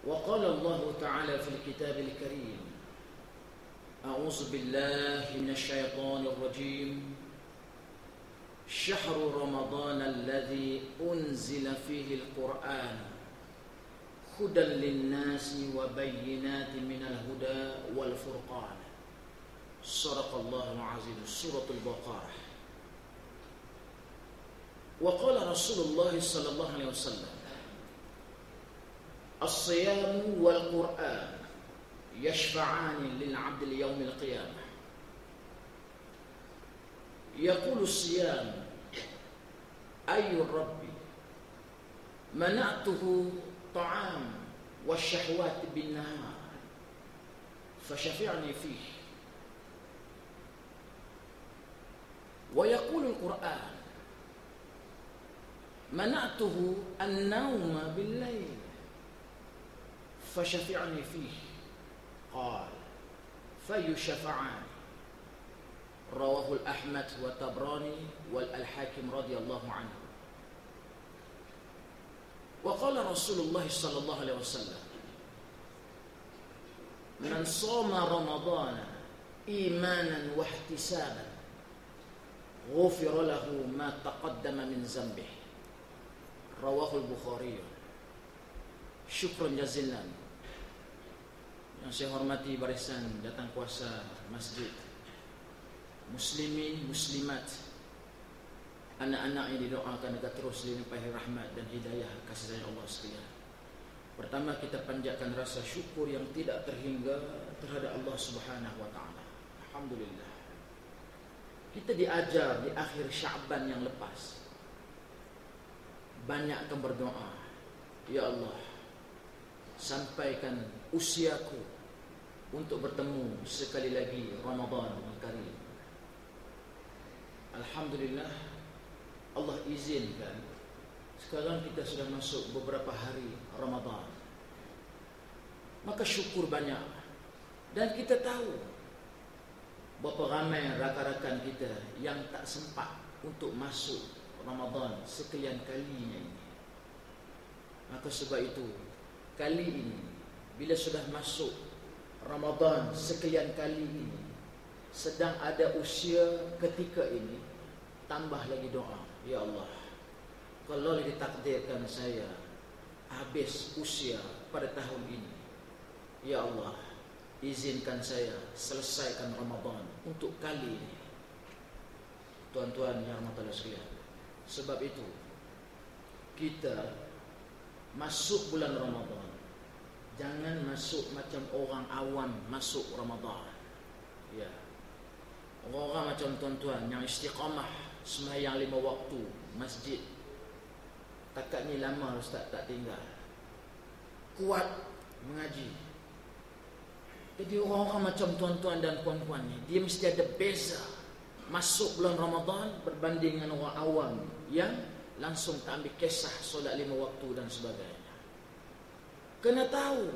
وقال الله تعالى في الكتاب الكريم أعوذ بالله من الشيطان الرجيم شهر رمضان الذي أنزل فيه القرآن هدى للناس وبينات من الهدى والفرقان صدق الله العظيم سورة البقرة. وقال رسول الله صلى الله عليه وسلم الصيام والقرآن يشفعان للعبد ليوم القيامة. يقول الصيام أي الرب منعته طعام والشهوات بالنهار فشفعني فيه. ويقول القرآن منعته النوم بالليل فشفعني فيه. قال فيشفعان. رواه الأحمد والطبراني والحاكم رضي الله عنه. وقال رسول الله صلى الله عليه وسلم من صام رمضان إيمانا واحتسابا غفر له ما تقدم من ذنبه. رواه البخاري. Syukran jazilan. Yang saya hormati barisan datang kuasa masjid, muslimin, muslimat, anak-anak yang didoakan agar terus dilimpahi rahmat dan hidayah kasih sayang Allah sekalian. Pertama, kita panjatkan rasa syukur yang tidak terhingga terhadap Allah Subhanahu wa taala. Alhamdulillah. Kita diajar di akhir Sya'ban yang lepas banyakkan berdoa, ya Allah, sampaikan usiaku untuk bertemu sekali lagi Ramadan yang karim. Alhamdulillah, Allah izinkan sekarang kita sudah masuk beberapa hari Ramadan. Maka syukur banyak. Dan kita tahu berapa ramai rakan-rakan kita yang tak sempat untuk masuk Ramadan sekian kalinya ini. Maka sebab itu kali ini bila sudah masuk Ramadan sekian kali ini, sedang ada usia ketika ini, tambah lagi doa, ya Allah, kalau ditakdirkan saya habis usia pada tahun ini, ya Allah, izinkan saya selesaikan Ramadan untuk kali ini. Tuan-tuan yang rahmat Allah sekalian, sebab itu kita masuk bulan Ramadan, jangan masuk macam orang awam masuk Ramadan. Ya, orang macam tuan-tuan yang istiqamah sembahyang 5 waktu masjid, takat ni lama Ustaz tak tinggal, kuat mengaji. Jadi orang-orang macam tuan-tuan dan puan-puan ni, dia mesti ada beza masuk bulan Ramadan berbanding dengan orang awam yang langsung tak ambil kisah solat 5 waktu dan sebagainya. Kena tahu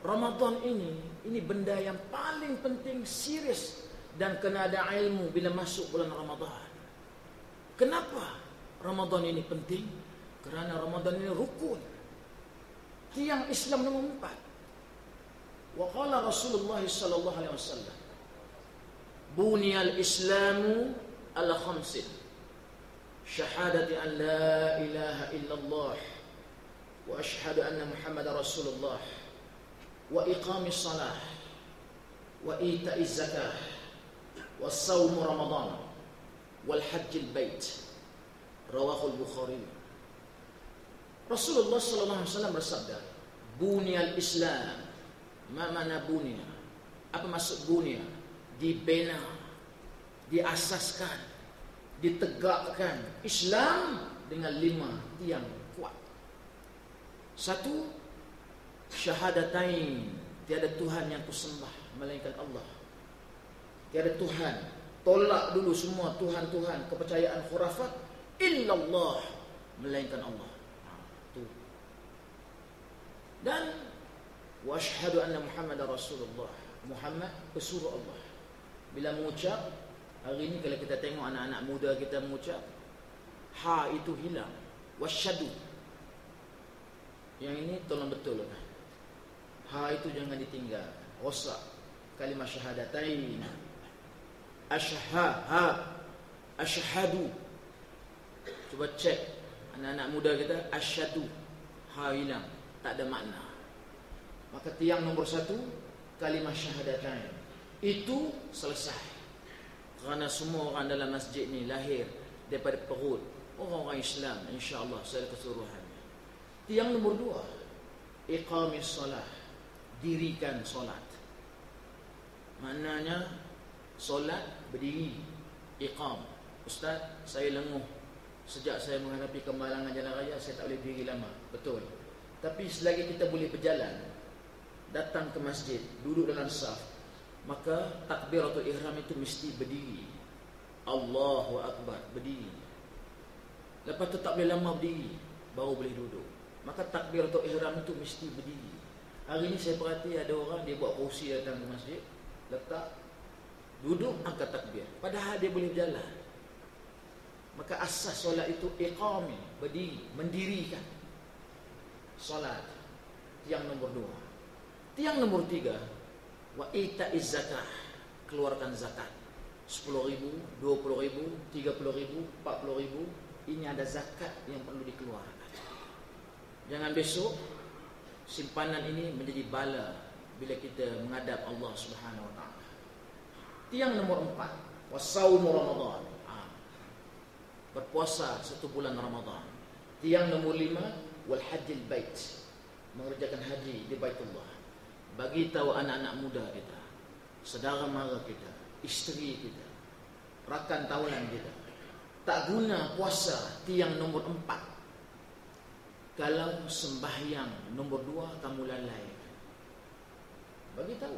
Ramadan ini benda yang paling penting, serius, dan kena ada ilmu bila masuk bulan Ramadan. Kenapa Ramadan ini penting? Kerana Ramadan ini rukun, tiang Islam nombor 4. Wa qala Rasulullah sallallahu alaihi wasallam buniyal islamu ala khamsin syahadati an la ilaha illallah wa ashhadu anna Muhammadar Rasulullah wa iqamis salah wa ita'iz zakah wa shaum Ramadan wal hajjil bait. Rawahul Bukhari. Rasulullah sallallahu alaihi wasallam bersabda, buniyal Islam. Ma mana bunya? Apa maksud bunya? Dibina, diasaskan, ditegakkan Islam dengan 5 tiang kuat. 1, syahadatain, tiada Tuhan yang kusembah melainkan Allah. Tiada Tuhan, tolak dulu semua Tuhan-Tuhan, kepercayaan khurafat, illallah, melainkan Allah. Itu. Dan wa asyhadu anna Muhammadar Rasulullah, Muhammad pesuruh Allah. Bila mengucap, hari ini kalau kita tengok anak-anak muda kita mengucap, ha itu hilang. Wasyadu. Yang ini tolong betul kan? Ha itu jangan ditinggal. Rosak kalimah syahadatain. Asyhadu. Cuba cek anak-anak muda kita, asyhadu. Ha hilang, tak ada makna. Maka tiang nombor 1, kalimah syahadatain. Itu selesai. Kerana semua orang dalam masjid ni lahir daripada perut orang-orang Islam, insya-Allah secara keseluruhan. Tiang nombor 2, iqamis solah, dirikan solat. Maknanya solat berdiri, iqam. Ustaz, saya lenguh. Sejak saya menghadapi kemalangan jalan raya, saya tak boleh berdiri lama. Betul. Tapi selagi kita boleh berjalan, datang ke masjid, duduk dalam saf, maka takbiratul ihram itu mesti berdiri. Allahu Akbar, berdiri. Lepas tu tak boleh lama berdiri, baru boleh duduk. Maka takbiratul ihram itu mesti berdiri. Hari ni saya perhati ada orang dia buat kursi datang ke masjid, letak, duduk, angkat takbir, padahal dia boleh berjalan. Maka asas solat itu iqami, berdiri, mendirikan solat. Tiang nombor 2. Tiang nombor 3, wa ita'iz zakah, keluarkan zakat. 10.000, 20.000, 30.000, 40.000. Ini ada zakat yang perlu dikeluarkan. Jangan besok simpanan ini menjadi bala bila kita menghadap Allah Subhanahu wa taala. Tiang nombor 4, wasaumu Ramadan. Berpuasa 1 bulan Ramadan. Tiang nombor 5, wal hajjil bait, mengerjakan haji di Baitullah. Bagi tahu anak-anak muda kita, saudara mara kita, isteri kita, rakan tawanan kita, tak guna puasa tiang nombor 4 kalau sembahyang nombor 2 kamu lalai. Bagi tahu.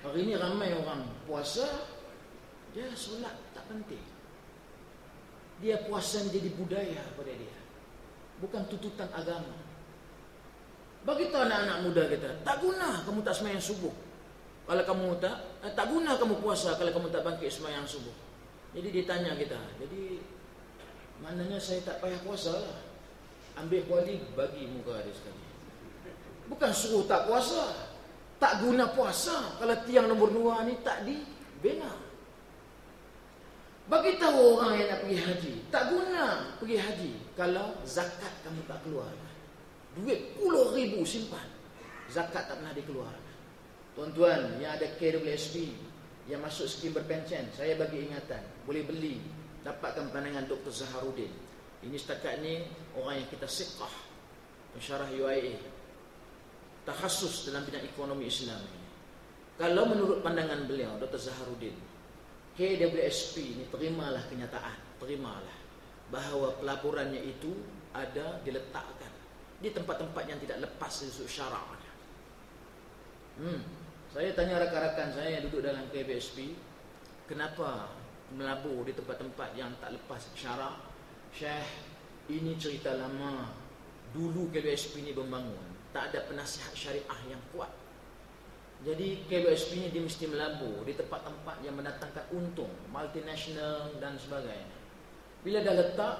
Hari ini ramai orang puasa, dia solat tak penting. Dia puasa menjadi budaya pada dia, bukan tuntutan agama. Bagi tahu anak-anak muda kita, tak guna kamu tak sembahyang subuh kalau kamu tak guna kamu puasa kalau kamu tak bangkit sembahyang subuh. Jadi ditanya kita, jadi maknanya saya tak payah puasa lah. Ambil kuali, bagi muka dia sekali. Bukan suruh tak puasa, tak guna puasa kalau tiang nombor 2 ni tak dibina. Bagi tahu orang yang nak pergi haji, tak guna pergi haji kalau zakat kamu tak keluar. Duit puluh ribu simpan, zakat tak pernah dikeluarkan. Tuan-tuan yang ada KWSP, yang masuk skim berpencen, saya bagi ingatan, boleh beli, dapatkan pandangan Dr. Zaharuddin. Ini setakat ni orang yang kita siqah, pensyarah UIA, takhasus dalam bidang ekonomi Islam ini. Kalau menurut pandangan beliau, Dr. Zaharuddin, KWSP ini terimalah kenyataan, terimalah bahawa pelaburannya itu ada diletakkan di tempat-tempat yang tidak lepas dari syarak. Saya tanya rakan-rakan saya yang duduk dalam KWSP, kenapa melabur di tempat-tempat yang tak lepas syarak? Syekh, ini cerita lama. Dulu KWSP ini membangun, tak ada penasihat syariah yang kuat. Jadi KWSP ini dia mesti melabur di tempat-tempat yang mendatangkan untung, multinasional dan sebagainya. Bila dah letak,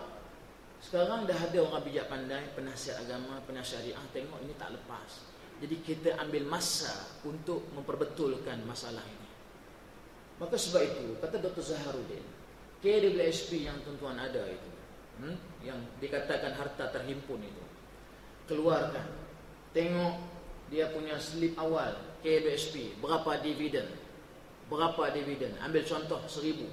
sekarang dah ada orang bijak pandai, penasihat agama, penasihat syariah, tengok ini tak lepas. Jadi kita ambil masa untuk memperbetulkan masalah ini. Maka sebab itu, kata Dr. Zaharuddin, KWSP yang tuan-tuan ada itu, yang dikatakan harta terhimpun itu, keluarkan. Tengok dia punya slip awal KWSP, berapa dividen. Ambil contoh 1,000.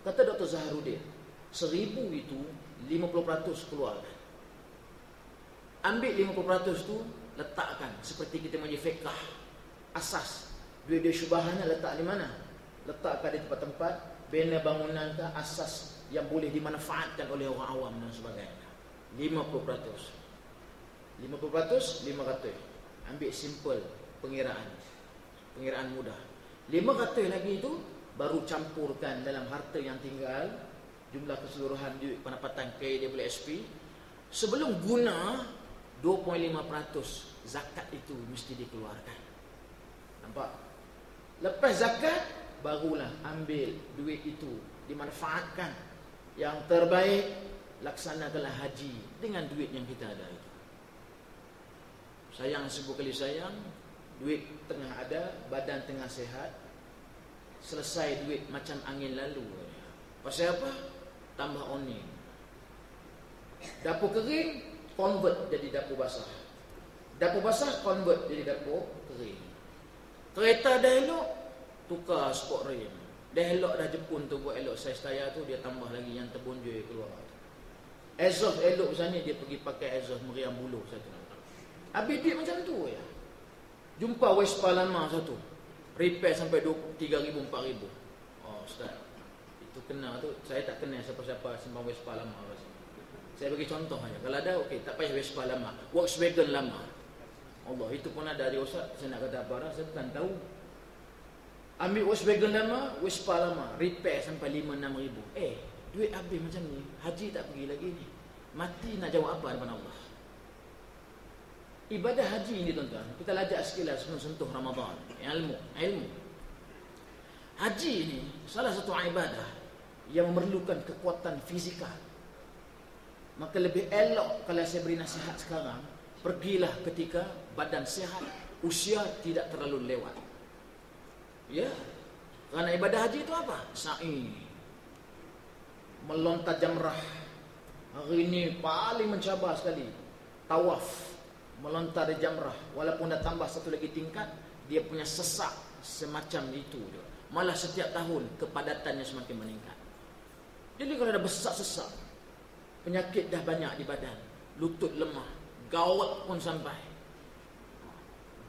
Kata Dr. Zaharuddin, 1,000 itu 50% keluarkan. Ambil 50% tu, letakkan seperti kita mengaji fiqh, asas. Duit-duit syubhannya letak di mana? Letakkan di tempat-tempat bina bangunan ke asas yang boleh dimanfaatkan oleh orang awam dan sebagainya. 50%. 500. Ambil simple pengiraan mudah. 500 lagi itu baru campurkan dalam harta yang tinggal, jumlah keseluruhan duit pendapatan KWSP. Sebelum guna 2.5% zakat itu mesti dikeluarkan. Nampak? Lepas zakat, barulah ambil duit itu, dimanfaatkan. Yang terbaik, laksanakanlah haji dengan duit yang kita ada itu. Sayang, 1000 kali sayang, duit tengah ada, badan tengah sehat, selesai duit macam angin lalu. Pasal apa? Tambah oning. Dapur kering convert jadi dapur basah. Dapur basah convert jadi dapur kering. Kereta dah elok, tukar sport rim. Dah elok dah Jepun tu buat elok saiz tayar tu, dia tambah lagi yang terbonjol keluar. Exhaust elok sana, dia pergi pakai exhaust meriam buluh satu. Habis duit macam tu ya. Jumpa Vespa lama satu, repair sampai 3,000 4,000. Oh ustaz, itu kena tu. Saya tak kenal siapa-siapa sembang Vespa lama. Saya bagi contoh aja. Kalau ada okey, tak payah Vespa lama, Volkswagen lama. Allah, itu pun ada di ustaz. Saya nak kata apa dah, saya tak tahu. Ambil Volkswagen lama, Vespa lama, repair sampai 5-6 ribu. Duit habis macam ni, haji tak pergi lagi ni. Mati nak jawab apa depan Allah? Ibadah haji ini tuan-tuan, kita lajak sekilas sebelum sentuh Ramadan. Ilmu. Haji ini salah satu ibadah yang memerlukan kekuatan fizikal. Maka lebih elok kalau saya beri nasihat sekarang, pergilah ketika badan sehat, usia tidak terlalu lewat. Ya, kerana ibadah haji itu apa? Sa'i, melontar jamrah. Hari ini paling mencabar sekali. Tawaf, melontar di jamrah. Walaupun dah tambah satu lagi tingkat, dia punya sesak semacam itu. Malah setiap tahun kepadatannya semakin meningkat. Jadi kalau ada besak-sesak, penyakit dah banyak di badan, lutut lemah, gout pun sampai.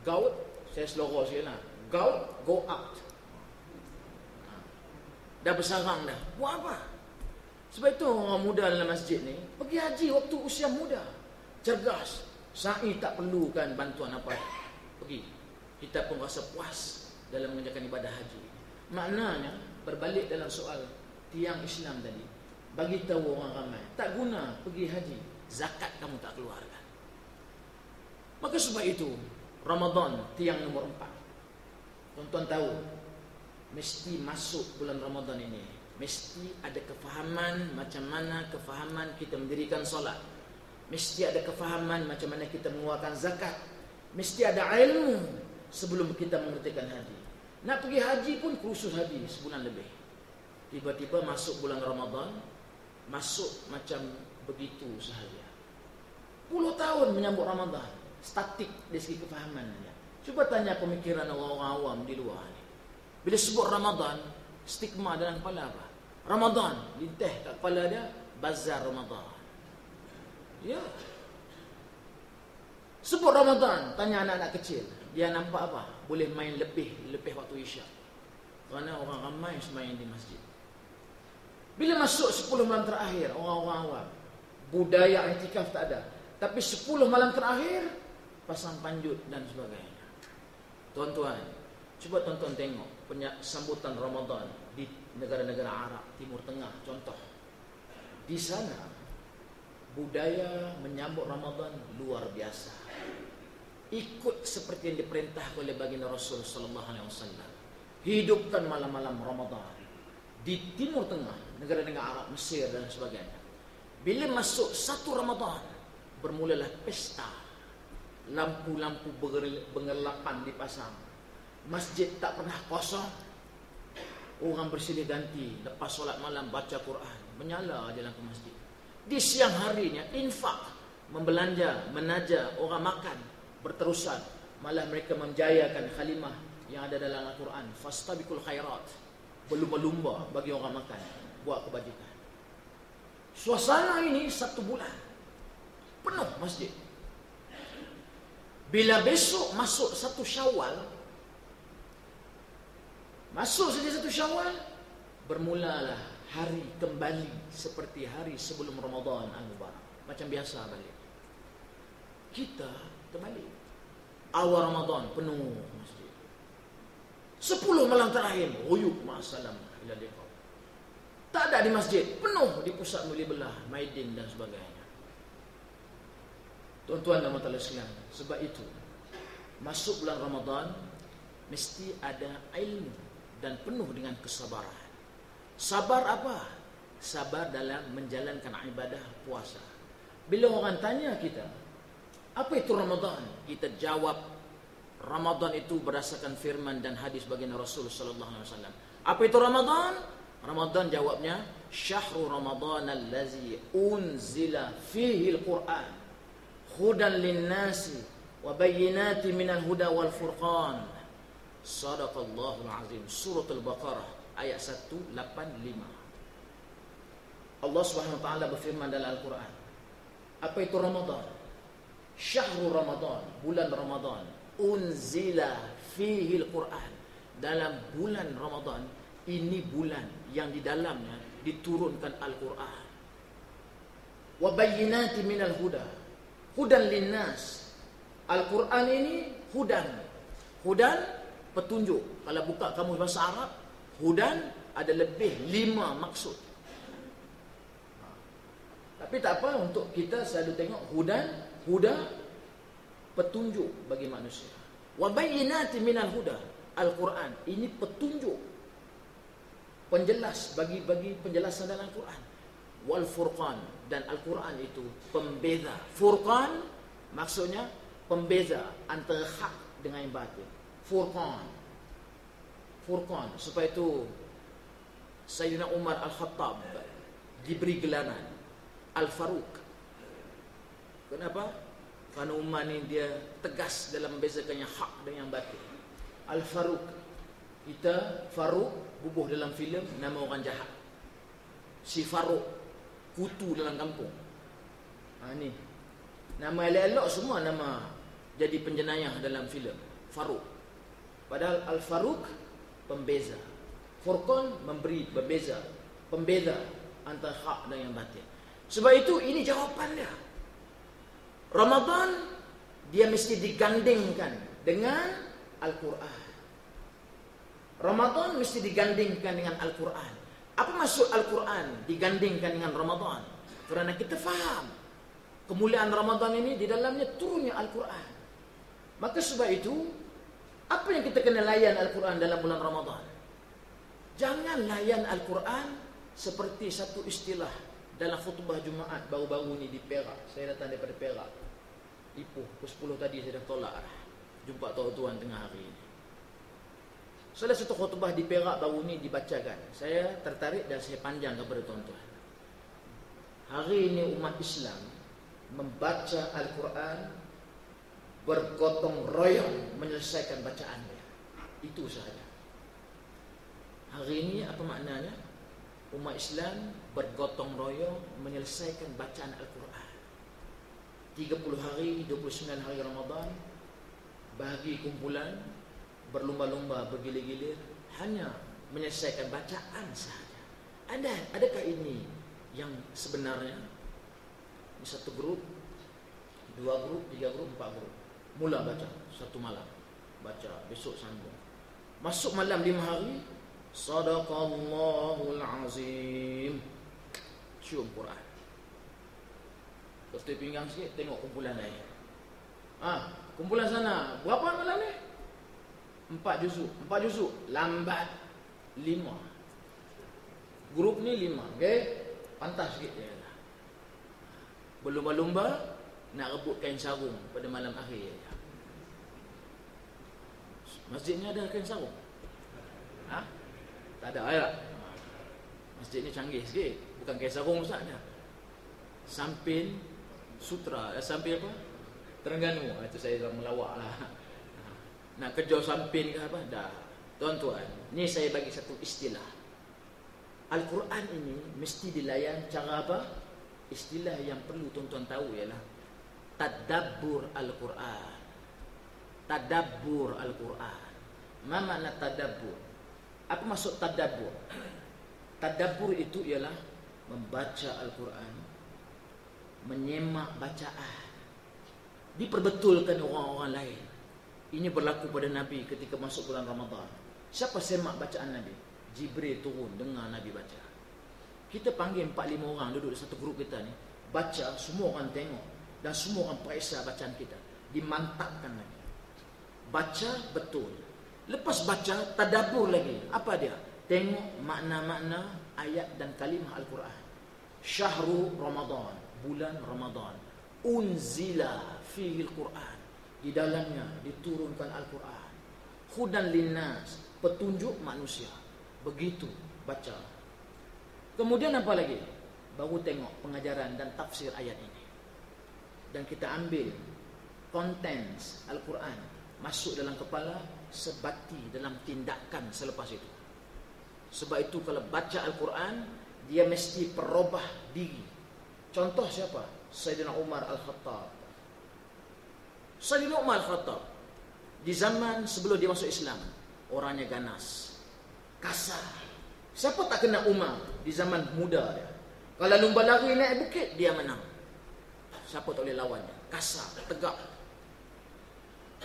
Gout, saya selorong sikit lah. Gout, go out. Dah bersarang dah. Buat apa? Sebab itu orang muda dalam masjid ni pergi haji waktu usia muda, cergas. Sa'i tak perlukan bantuan apa. Pergi. Kita pun rasa puas dalam mengerjakan ibadah haji. Maknanya berbalik dalam soal tiang Islam tadi, bagi tahu orang ramai, tak guna pergi haji, zakat kamu tak keluarkan. Maka sebab itu Ramadan tiang nombor 4. Tuan-tuan tahu, mesti masuk bulan Ramadan ini, mesti ada kefahaman macam mana kefahaman kita mendirikan solat. Mesti ada kefahaman macam mana kita mengeluarkan zakat. Mesti ada ilmu sebelum kita mengerjakan haji. Nak pergi haji pun kursus haji sebulan lebih. Tiba-tiba masuk bulan Ramadan, masuk macam begitu sahaja. Puluh tahun menyambut Ramadan, statik dari segi kefahaman saja. Cuba tanya pemikiran orang-orang awam di luar ni. Bila sebut Ramadan, stigma dalam kepala apa? Ramadan, lintih kat kepala dia, bazar Ramadan. Ya. Sebut Ramadan, tanya anak-anak kecil, dia nampak apa? Boleh main lebih waktu Isyak. Kerana orang ramai sembahyang di masjid. Bila masuk 10 malam terakhir, orang-orang awam, budaya iktikaf tak ada. Tapi 10 malam terakhir, pasang panjut dan sebagainya. Tuan-tuan, cuba tuan-tuan tengok sambutan Ramadan di negara-negara Arab, Timur Tengah contoh. Di sana budaya menyambut Ramadan luar biasa. Ikut seperti yang diperintah oleh baginda Rasul sallallahu alaihi wasallam. Hidupkan malam-malam Ramadan. Di Timur Tengah, negara-negara Arab, Mesir dan sebagainya. Bila masuk 1 Ramadan, bermulalah pesta. Lampu-lampu bergelapan dipasang. Masjid tak pernah kosong. Orang bersilih ganti lepas solat malam baca Quran, menyala je lampu masjid. Di siang harinya infak, membelanja, menaja, orang makan berterusan. Malah mereka menjayakan kalimah yang ada dalam Al-Quran, fastabiqul khairat, berlumba-lumba bagi orang makan, buat kebajikan. Suasana ini 1 bulan penuh masjid. Bila besok masuk 1 Syawal, masuk saja 1 Syawal, bermulalah hari kembali seperti hari sebelum Ramadan Al-Mubarak. Macam biasa balik. Kita terbalik. Awal Ramadan penuh masjid. 10 malam terakhir, ruyuk ma'asalam ila liqa. Tak ada di masjid, penuh di pusat Muli Belah, Maidin dan sebagainya. Tuan-tuan dan puan-puan sekalian, sebab itu masuk bulan Ramadan mesti ada ilmu dan penuh dengan kesabaran. Sabar apa? Sabar dalam menjalankan ibadah puasa. Bila orang tanya kita, apa itu Ramadan? Kita jawab, Ramadan itu berdasarkan firman dan hadis baginda Rasul sallallahu alaihi wasallam. Apa itu Ramadan? Ramadan jawabnya syahrul Ramadan allazi unzila fihi al-Qur'an hudan lin-nasi wa bayyinatin minal huda wal furqan. Shadaqallahul azim. Surah Al-Baqarah ayat 185. Allah Subhanahu wa taala berfirman dalam Al-Qur'an. Apa itu Ramadan? Syahrul Ramadan, bulan Ramadan. Unzila fihi al-Qur'an. Dalam bulan Ramadan, ini bulan yang di dalamnya diturunkan Al-Qur'an. Wa bayyinatin minal huda. Hudan linnas. Al-Qur'an ini hudan. Hudan petunjuk. Kalau buka kamus bahasa Arab, hudan ada lebih 5 maksud. Tapi tak apa, untuk kita selalu tengok huda petunjuk bagi manusia. Wa bayyinatin minal huda. Al-Quran ini petunjuk, penjelas bagi penjelasan dalam Al-Quran. Wal furqan, dan Al-Quran itu pembeza. Furqan maksudnya pembeza antara hak dengan yang batil. Furqan. Supaya itu Sayyidina Umar Al-Khattab diberi gelaran Al-Faruq. Kenapa? Kerana Umar ni dia tegas dalam membezakan yang hak dan yang batil. Al-Faruq. Kita Faruq bubuh dalam filem nama orang jahat. Si Faruq kutu dalam kampung. Ni nama elok-elok semua nama jadi penjenayah dalam filem. Faruq. Padahal Al-Faruq pembeza. Furqan memberi berbeza, pembeza antara hak dan yang batil. Sebab itu ini jawapan dia. Ramadan dia mesti digandingkan dengan Al-Quran. Ramadan mesti digandingkan dengan Al-Quran. Apa maksud Al-Quran digandingkan dengan Ramadan? Kerana kita faham kemuliaan Ramadan ini di dalamnya turunnya Al-Quran. Maka sebab itu, apa yang kita kena layan Al-Quran dalam bulan Ramadan? Jangan layan Al-Quran seperti satu istilah dalam khutbah Jumaat baru-baru ni di Perak. Saya datang daripada Perak. Ipoh, pukul 10 tadi saya dah tolak dah. Jumpa tuan-tuan tengah hari ini. Salah satu khutbah di Perak baru ni dibacakan. Saya tertarik dan saya panjang kepada tuan-tuan. Hari ini umat Islam membaca Al-Quran bergotong royong menyelesaikan bacaan dia. Itu sahaja. Hari ini apa maknanya? Umat Islam bergotong royong menyelesaikan bacaan Al-Quran. 30 hari, 29 hari Ramadan, bagi kumpulan, berlumba-lumba, bergilir-gilir, hanya menyelesaikan bacaan sahaja. Adakah ini yang sebenarnya? Di satu grup, 2 grup, 3 grup, 4 grup. Mula baca, satu malam. Baca, besok sambung. Masuk malam 5 hari, Sadaqallahul azim. Cium Quran. Lepas pinggang sikit, tengok kumpulan lain. Kumpulan sana, berapa malam ni? 4 juzuk. 4 juzuk, lambat 5. Grup ni 5, okey? Pantas sikit dia. Berlumba-lumba nak rebut kain sarung pada malam akhir. Masjidnya ada kain sarung? Tak ada ayat. Masjid ni canggih sikit. Bukan kain sarung ustaznya. Sampin sutra, sampin apa? Terengganu. Itu saya dah melawak lah. Nak kejar sampin ke apa? Dah. Tuan-tuan, ni saya bagi satu istilah. Al-Quran ini mesti dilayan cara apa? Istilah yang perlu tuan-tuan tahu ialah tadabbur Al-Quran. Tadabbur Al-Quran. Apa makna tadabbur? Apa maksud tadabbur? Tadabbur itu ialah membaca Al-Quran, menyemak bacaan, diperbetulkan orang-orang lain. Ini berlaku pada Nabi ketika masuk bulan Ramadan. Siapa semak bacaan Nabi? Jibril turun dengar Nabi baca. Kita panggil 4-5 orang duduk di satu grup kita ni, baca, semua orang tengok dan semua orang periksa bacaan kita. Dimantapkan lagi. Baca betul. Lepas baca, tadabbur lagi. Apa dia? Tengok makna-makna ayat dan kalimah Al-Quran. Syahrul Ramadan, bulan Ramadan. Unzila fihi Al-Quran. Di dalamnya diturunkan Al-Quran. Hudan linnas, petunjuk manusia. Begitu baca. Kemudian apa lagi? Baru tengok pengajaran dan tafsir ayat ini. Dan kita ambil konten Al-Quran masuk dalam kepala, sebati dalam tindakan selepas itu. Sebab itu kalau baca Al-Quran, dia mesti perubah diri. Contoh siapa? Sayyidina Umar Al-Khattab. Sayyidina Umar Al-Khattab di zaman sebelum dia masuk Islam, orangnya ganas, kasar. Siapa tak kenal Umar di zaman muda dia? Kalau lumba lari naik bukit, dia menang. Siapa tak boleh lawan dia? Kasar, tegak.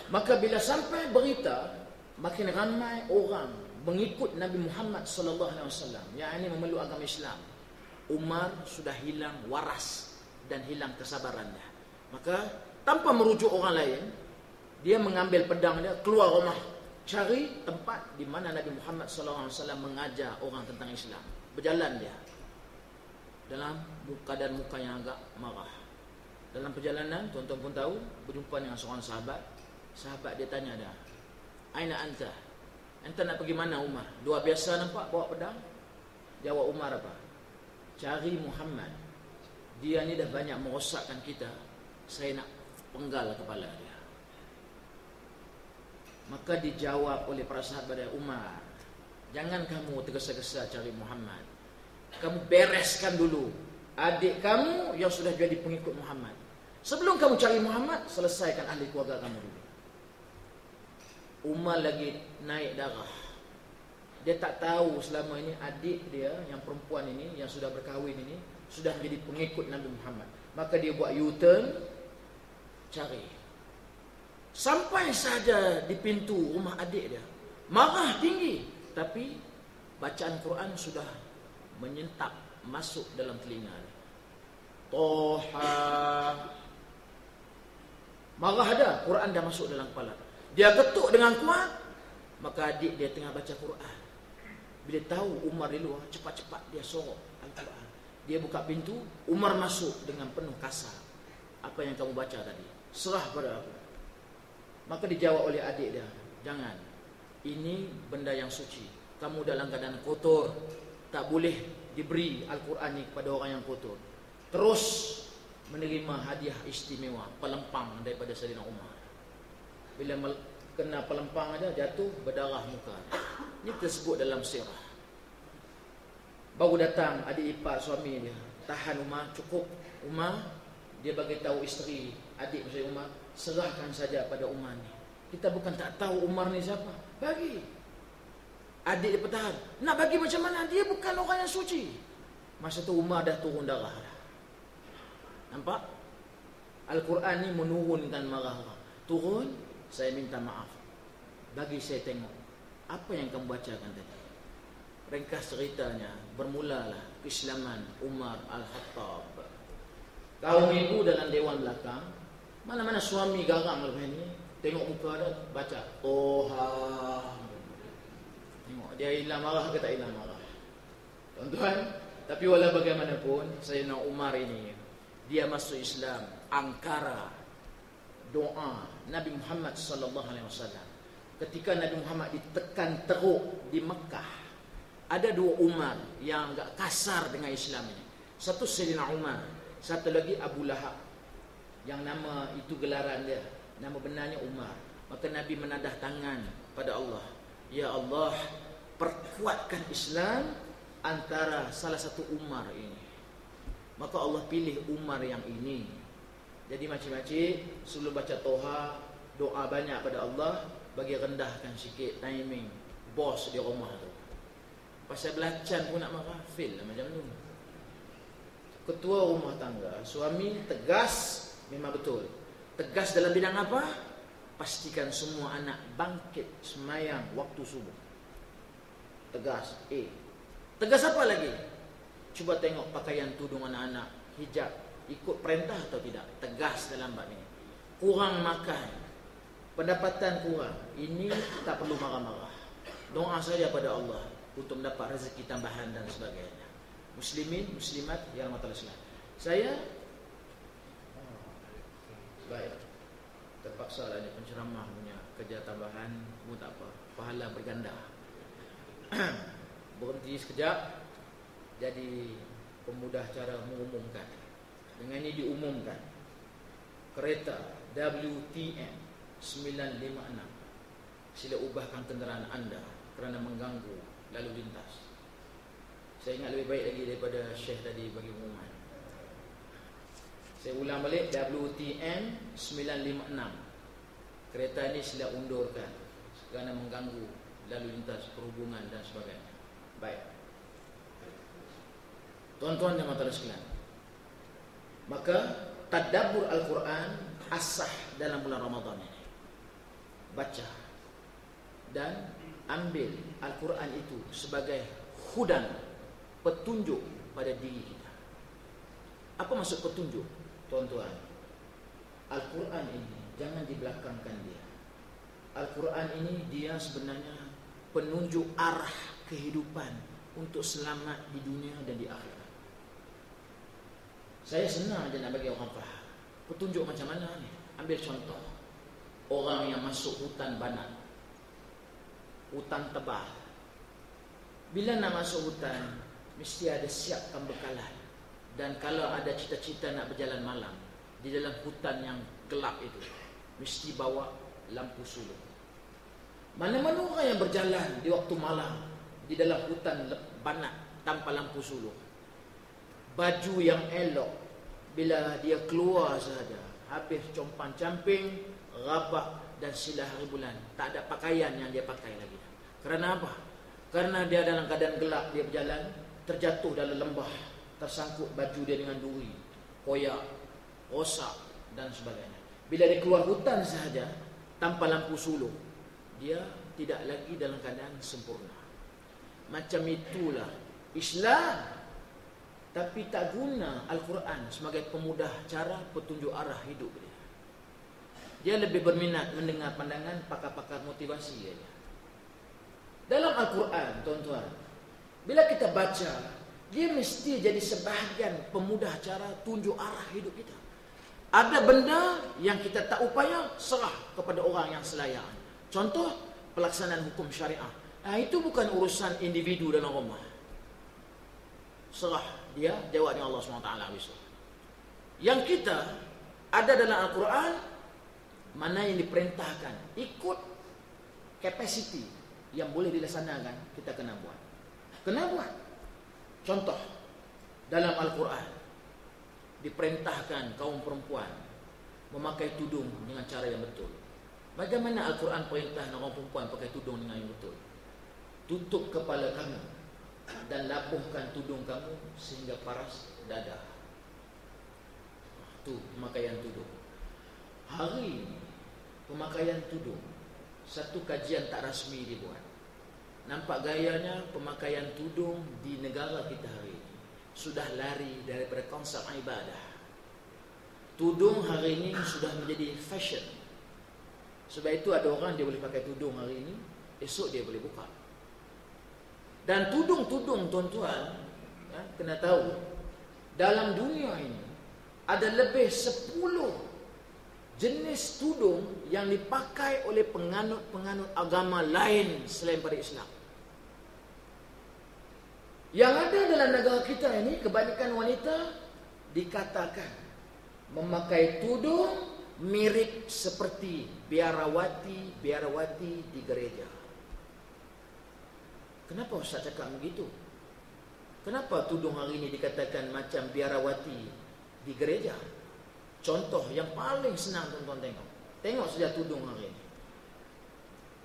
Maka bila sampai berita, makin ramai orang mengikut Nabi Muhammad sallallahu alaihi wasallam, yang ini memeluk agama Islam. Umar sudah hilang waras dan hilang kesabarannya. Maka tanpa merujuk orang lain, dia mengambil pedang dia, keluar rumah, cari tempat di mana Nabi Muhammad sallallahu alaihi wasallam mengajar orang tentang Islam. Berjalan dia dalam keadaan muka yang agak marah. Dalam perjalanan, tuan-tuan pun tahu, berjumpa dengan seorang sahabat. Sahabat dia tanya dia, "Aina anta?" "Anta nak pergi mana Umar?" Dua biasa nampak bawa pedang. Jawab Umar apa? "Cari Muhammad. Dia ni dah banyak merosakkan kita. Saya nak penggal kepala dia." Maka dijawab oleh para sahabat dia, "Umar, jangan kamu tergesa-gesa cari Muhammad. Kamu bereskan dulu adik kamu yang sudah jadi pengikut Muhammad. Sebelum kamu cari Muhammad, selesaikan ahli keluarga kamu dulu." Umar lagi naik darah. Dia tak tahu selama ini adik dia yang perempuan ini, yang sudah berkahwin ini, sudah menjadi pengikut Nabi Muhammad. Maka dia buat U-turn, cari. Sampai saja di pintu rumah adik dia, marah tinggi. Tapi bacaan Quran sudah menyentap masuk dalam telinga dia. Toha. Marah dah, Quran dah masuk dalam kepala. Dia ketuk dengan kuat. Maka adik dia tengah baca Quran. Bila tahu Umar di luar, cepat-cepat dia sorok Al-Quran. Dia buka pintu, Umar masuk dengan penuh kasar. "Apa yang kamu baca tadi? Serah pada aku." Maka dijawab oleh adik dia, "Jangan. Ini benda yang suci. Kamu dalam keadaan kotor. Tak boleh diberi Al-Quran ini kepada orang yang kotor." Terus menerima hadiah istimewa, pelempang daripada Sayyidina Umar. Bila kena pelempang aja, jatuh berdarah muka. Ini kita sebut dalam sirah. Baru datang adik ipar suami dia, tahan Umar, cukup Umar. Dia bagi tahu isteri adik Sayyidina Umar, serahkan saja pada Umar ni. Kita bukan tak tahu Umar ni siapa. Bagi. Adik dia bertahan. Nak bagi macam mana? Dia bukan orang yang suci. Masa tu Umar dah turun darah dah. Nampak? Al-Quran ni menurunkan marah orang. Turun, saya minta maaf. Bagi saya tengok apa yang kamu bacakan tadi. Ringkas ceritanya, bermulalah keislaman Umar Al-Khattab. Kaum ibu dalam dewan belakang, mana-mana suami garang lepas ni, tengok muka dia, baca Toha. Tengok dia hilang marah ke tak hilang marah. Tuan-tuan, tapi walau bagaimanapun, Sayyidina Umar ini, dia masuk Islam angkara doa Nabi Muhammad sallallahu alaihi wasallam. Ketika Nabi Muhammad ditekan teruk di Mekah, ada dua Umar yang agak kasar dengan Islam ini. Satu Sayyidina Umar, satu lagi Abu Lahab. Yang nama itu gelaran dia, nama benarnya Umar. Maka Nabi menadah tangan pada Allah, "Ya Allah, perkuatkan Islam antara salah satu Umar ini." Maka Allah pilih Umar yang ini. Jadi makcik-makcik, sebelum baca Toha, doa banyak pada Allah, bagi rendahkan sikit timing bos di rumah tu. Pasal belacan pun nak marah, fail lah macam tu. Ketua rumah tangga, suami tegas, memang betul. Tegas dalam bidang apa? Pastikan semua anak bangkit semayang waktu subuh. Tegas. Tegas apa lagi? Cuba tengok pakaian tudung anak-anak, hijab, ikut perintah atau tidak. Tegas dalam bab ini. Kurang makan, pendapatan kurang, ini tak perlu marah-marah. Doa saja pada Allah untuk mendapat rezeki tambahan dan sebagainya. Muslimin, muslimat yang rahmatullah. Saya baik. Terpaksa lah ni penceramah punya kerja tambahan, pun tak apa, pahala berganda. Berhenti sekejap, jadi pemudah cara mengumumkan. Dengan ini diumumkan, kereta WTN 956 sila ubahkan kenderaan anda kerana mengganggu lalu lintas. Saya ingat lebih baik lagi daripada Syekh tadi bagi pengumuman. Saya ulang balik, WTN 956. Kereta ini sila undurkan kerana mengganggu lalu lintas perhubungan dan sebagainya. Baik. Tuan-tuan dan mata sekalian, maka tadabbur Al-Quran asah dalam bulan Ramadan ini. Baca dan ambil Al-Quran itu sebagai hudan, petunjuk pada diri kita. Apa maksud petunjuk? Tuan-tuan, Al-Quran ini jangan dibelakangkan dia. Al-Quran ini dia sebenarnya penunjuk arah kehidupan untuk selamat di dunia dan di akhirat. Saya senang je nak bagi orang faham. Petunjuk macam mana ni? Ambil contoh, orang yang masuk hutan banat, hutan tebal. Bila nak masuk hutan, mesti ada siapkan bekalan. Dan kalau ada cita-cita nak berjalan malam di dalam hutan yang gelap itu, mesti bawa lampu sulur. Mana-mana orang yang berjalan di waktu malam di dalam hutan banat tanpa lampu sulur, baju yang elok, bila dia keluar sahaja habis compang-camping, rabak dan silah hari bulan, tak ada pakaian yang dia pakai lagi. Kerana apa? Kerana dia dalam keadaan gelap, dia berjalan, terjatuh dalam lembah, tersangkut baju dia dengan duri, koyak, rosak dan sebagainya. Bila dia keluar hutan sahaja tanpa lampu sulur, dia tidak lagi dalam keadaan sempurna. Macam itulah Islam, tapi tak guna Al-Quran sebagai pemudah cara petunjuk arah hidup dia. Dia lebih berminat mendengar pandangan pakar-pakar motivasi saja. Dalam Al-Quran, tuan-tuan, bila kita baca, dia mesti jadi sebahagian pemudah cara tunjuk arah hidup kita. Ada benda yang kita tak upaya, serah kepada orang yang selayak. Contoh, pelaksanaan hukum syariah. Itu bukan urusan individu dalam rumah. Serah dia, jawab dengan Allah SWT. Yang kita ada dalam Al-Quran, mana yang diperintahkan, ikut kapasiti yang boleh dilaksanakan, kita kena buat. Kena buat. Contoh, dalam Al-Quran diperintahkan kaum perempuan memakai tudung dengan cara yang betul. Bagaimana Al-Quran perintah orang perempuan pakai tudung dengan yang betul? Tutup kepala kamu dan labuhkan tudung kamu sehingga paras dada. Itu pemakaian tudung. Hari ini pemakaian tudung, satu kajian tak rasmi dibuat. Nampak gayanya pemakaian tudung di negara kita hari ini sudah lari daripada konsep ibadah. Tudung hari ini sudah menjadi fashion. Sebab itu ada orang dia boleh pakai tudung hari ini, esok dia boleh buka. Dan tudung-tudung, tuan-tuan, kena tahu, dalam dunia ini ada lebih 10 jenis tudung yang dipakai oleh penganut-penganut agama lain selain pada Islam. Yang ada dalam negara kita ini, kebanyakan wanita dikatakan memakai tudung mirip seperti biarawati di gereja. Kenapa Ustaz cakap begitu? Kenapa tudung hari ini dikatakan macam biarawati di gereja? Contoh yang paling senang tuan-tuan tengok. Tengok saja tudung hari ini.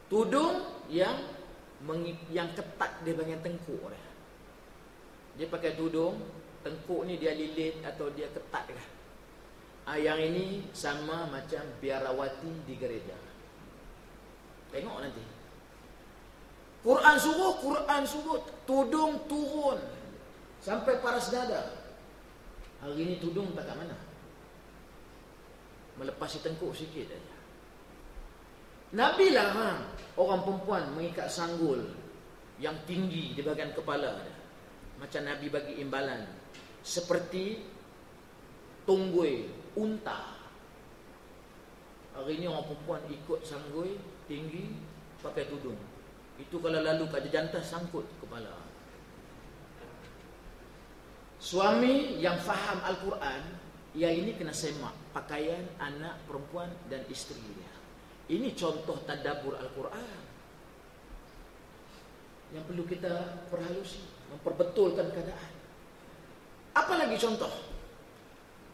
Tudung yang ketat di bahagian tengkuk dia. Dia pakai tudung, tengkuk ni dia lilit atau dia ketat kan? Yang ini sama macam biarawati di gereja. Tengok nanti. Quran suruh tudung turun sampai paras dada. Hari ini tudung tak kat mana? Melepasi tengkuk sikit saja. Nabi larang orang perempuan mengikat sanggul yang tinggi di bahagian kepala dia. Macam Nabi bagi imbalan seperti tunggui unta. Hari ni orang perempuan ikut sanggui tinggi pakai tudung. Itu kalau lalu kat jantas sangkut kepala. Suami yang faham Al-Quran, ia ini kena semak pakaian anak perempuan dan isteri dia. Ini contoh tadabbur Al-Quran yang perlu kita perhalusi, memperbetulkan keadaan. Apa lagi contoh?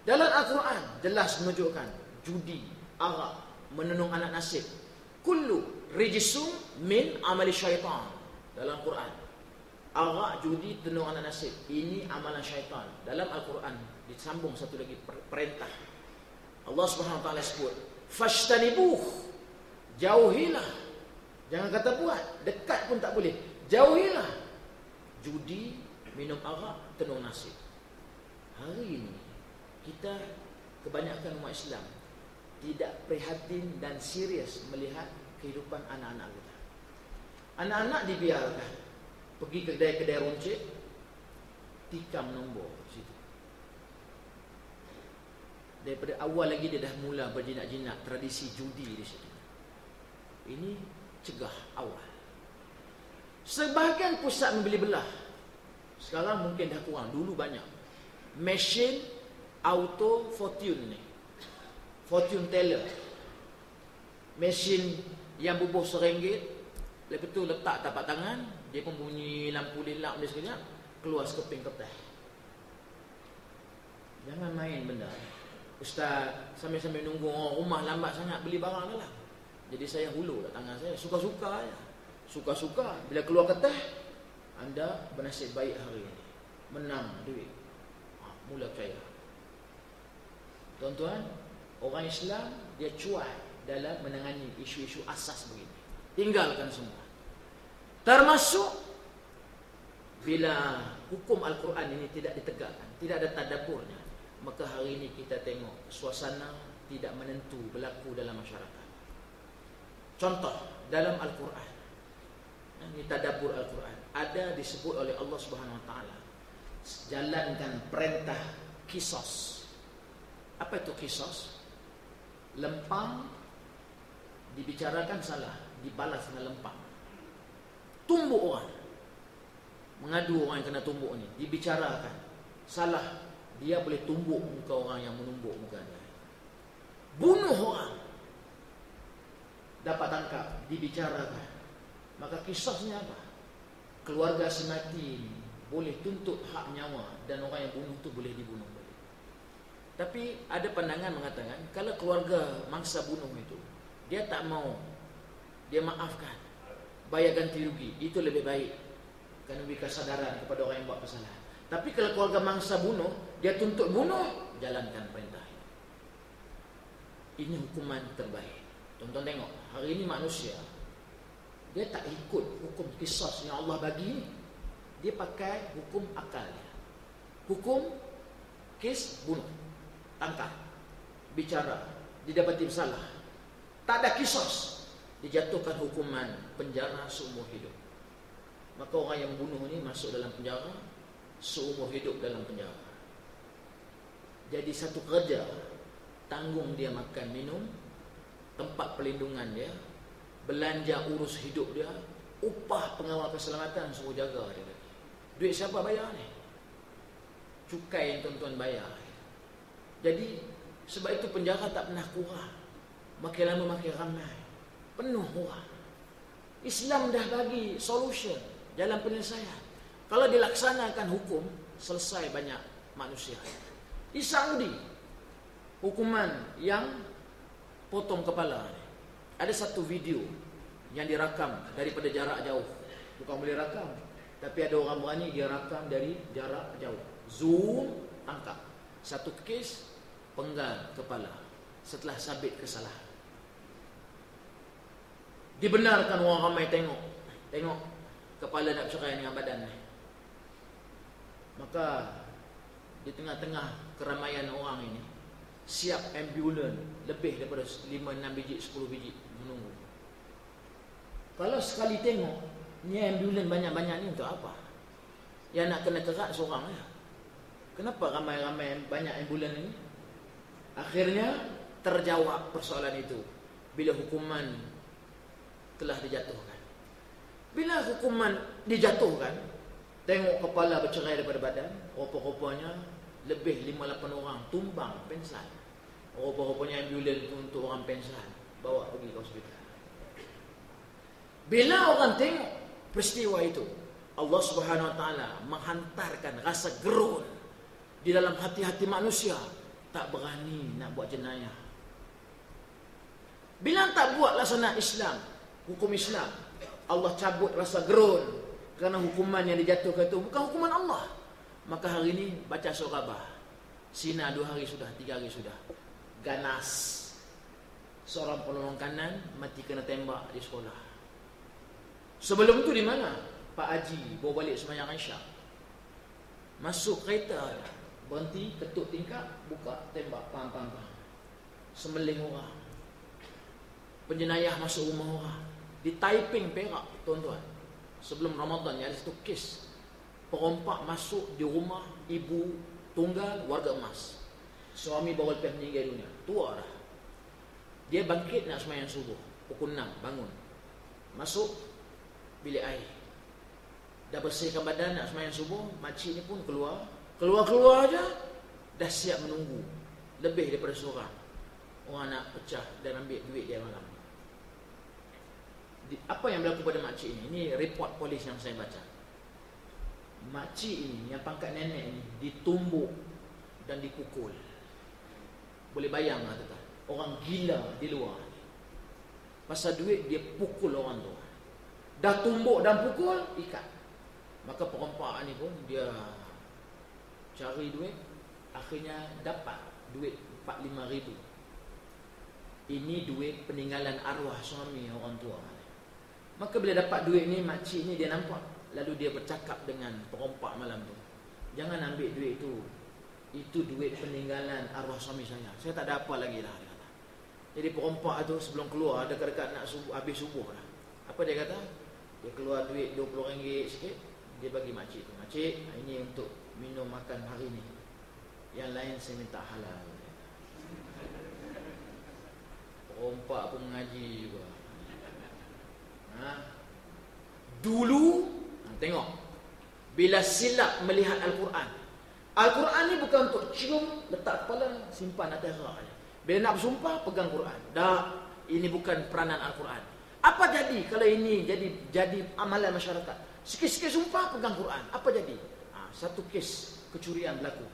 Dalam Al-Quran jelas menunjukkan judi, arak, menenung anak nasib, kullu rijsum min amali syaitan. Dalam Al-Quran, arak, judi, tenung anak nasib, ini amalan syaitan. Dalam Al-Quran disambung satu lagi perintah. Allah Subhanahu wa taala sebut, fashtanibuh, jauhilah. Jangan kata buat, dekat pun tak boleh. Jauhilah judi, minum arak, tenung nasib. Hari ini kita kebanyakan umat Islam tidak prihatin dan serius melihat kehidupan anak-anak kita. Anak-anak dibiarkan pergi ke kedai-kedai runcit, tikam nombor situ. Daripada awal lagi dia dah mula berjinak-jinak tradisi judi di situ. Ini cegah awal. Sebahagian pusat membeli belah. Sekarang mungkin dah kurang, dulu banyak. Mesin auto fortune ni, fortune teller, mesin yang bubuh RM1, lepas tu letak tapak tangan, dia pun bunyi lampu lilak dia sekejap, keluar sekeping kertas. Jangan main benda. Ustaz, sambil-sambil nunggu orang rumah lambat sangat beli barang dah lah. Jadi saya hulur lah tangan saya, suka-suka ya. Suka-suka, bila keluar kertas, anda bernasib baik hari ini, menang duit. Mula percaya. Tuan-tuan, orang Islam dia cuai dalam menangani isu-isu asas begini. Tinggalkan semua. Termasuk bila hukum Al-Quran ini tidak ditegakkan, tidak ada tadabburnya, maka hari ini kita tengok suasana tidak menentu berlaku dalam masyarakat. Contoh dalam Al-Quran, ini tadabbur Al-Quran, ada disebut oleh Allah Subhanahu Wa Taala, jalankan perintah qisas. Apa itu qisas? Lempang dibicarakan salah, dibalas dengan lempang. Tumbuk orang, mengadu orang yang kena tumbuk ni, dibicarakan salah, dia boleh tumbuk muka orang yang menumbuk muka dia. Bunuh orang, dapat tangkap, dibicarakan. Maka kisahnya apa? Keluarga semati boleh tuntut hak nyawa dan orang yang bunuh tu boleh dibunuh balik. Tapi ada pandangan mengatakan kalau keluarga mangsa bunuh itu dia tak mau, dia maafkan, bayar ganti rugi, itu lebih baik, kerana beri kesadaran kepada orang yang buat kesalahan. Tapi kalau keluarga mangsa bunuh, dia tuntut bunuh, jalankan perintah. Ini hukuman terbaik. Tonton tengok, hari ini manusia dia tak ikut hukum qisas yang Allah bagi ni. Dia pakai hukum akal dia. Hukum kes bunuh, tangkap, bicara, didapati bersalah, tak ada qisas, dijatuhkan hukuman penjara seumur hidup. Maka orang yang bunuh ni masuk dalam penjara seumur hidup dalam penjara. Jadi satu kerja, tanggung dia makan minum, tempat perlindungan dia, belanja urus hidup dia, upah pengawal keselamatan suruh jaga dia. Duit siapa bayar ni? Cukai yang tuan-tuan bayar. Jadi sebab itu penjara tak pernah kurang, makin lama makin ramai, penuh orang. Islam dah bagi solution, jalan penyelesaian. Kalau dilaksanakan hukum, selesai banyak manusia. Di Saudi, hukuman yang potong kepala ni, ada satu video yang dirakam daripada jarak jauh. Bukan boleh rakam, tapi ada orang berani dia rakam dari jarak jauh. Zoom, tangkap. Satu kes, penggal kepala setelah sabit kesalahan. Dibenarkan orang ramai tengok. Tengok kepala nak bercerai dengan badan ni. Maka di tengah-tengah keramaian orang ini, siap ambulan lebih daripada 5, 6 biji, 10 biji menunggu. Kalau sekali tengok ni ambulan banyak-banyak ni untuk apa? Yang nak kena kerat seorang ya. Kenapa ramai-ramai banyak ambulan ini? Akhirnya terjawab persoalan itu bila hukuman telah dijatuhkan. Bila hukuman dijatuhkan, tengok kepala bercerai daripada badan, rupa-rupanya lebih 5-8 orang tumbang pingsan. Rupa-rupanya ambulans itu untuk orang pingsan, bawa pergi ke hospital. Bila orang tengok peristiwa itu, Allah Subhanahu Wa Taala menghantarkan rasa gerun di dalam hati-hati manusia, tak berani nak buat jenayah. Bila tak buat laksana Islam, hukum Islam, Allah cabut rasa gerun kerana hukuman yang dijatuhkan itu bukan hukuman Allah. Maka hari ini baca surah Abah, Sina 2 hari sudah, 3 hari sudah, ganas seorang penolong kanan mati kena tembak di sekolah. Sebelum itu di mana? Pak Haji bawa balik sembahyang Isyak, masuk kereta, berhenti, ketuk tingkap, buka, tembak, pam, sembelih orang. Penjenayah masuk rumah orang. Di Taiping, Perak, tuan-tuan, sebelum Ramadan, ada satu kes perompak masuk di rumah ibu tunggal warga emas. Suami baru lepas meninggal dunia, tua dah. Dia bangkit nak sembahyang subuh, pukul 6 bangun, masuk bilik air, dah bersihkan badan nak sembahyang subuh. Makcik ni pun keluar aja, dah siap menunggu lebih daripada seorang orang nak pecah dan ambil duit dia malam. Apa yang berlaku pada makcik ini? Ini report polis yang saya baca. Makcik ini yang pangkat nenek ini ditumbuk dan dipukul. Boleh bayang lah tuan, orang gila di luar. Pasal duit dia pukul orang tu. Dah tumbuk dan pukul, ikat. Maka perompak ni pun dia cari duit, akhirnya dapat duit 45 ribu. Ini duit peninggalan arwah suami orang tua. Maka bila dapat duit ni, makcik ni dia nampak, lalu dia bercakap dengan perompak malam tu, jangan ambil duit itu, itu duit peninggalan arwah suami saya tak ada apa lagi lah. Jadi perompak tu sebelum keluar, dekat-dekat nak habis subuh lah, apa dia kata? Dia keluar duit RM20 sikit, dia bagi makcik tu. Makcik, ini untuk minum makan hari ni, yang lain saya minta halal. Perompak pun mengaji juga. Dulu tengok, bila silap melihat Al-Quran, Al-Quran ni bukan untuk cium, letak kepala, simpan atas rak. Bila nak bersumpah, pegang Quran. Dah, ini bukan peranan Al-Quran. Apa jadi kalau ini jadi amalan masyarakat? Sikit-sikit sumpah, pegang Quran. Apa jadi? Satu kes kecurian berlaku.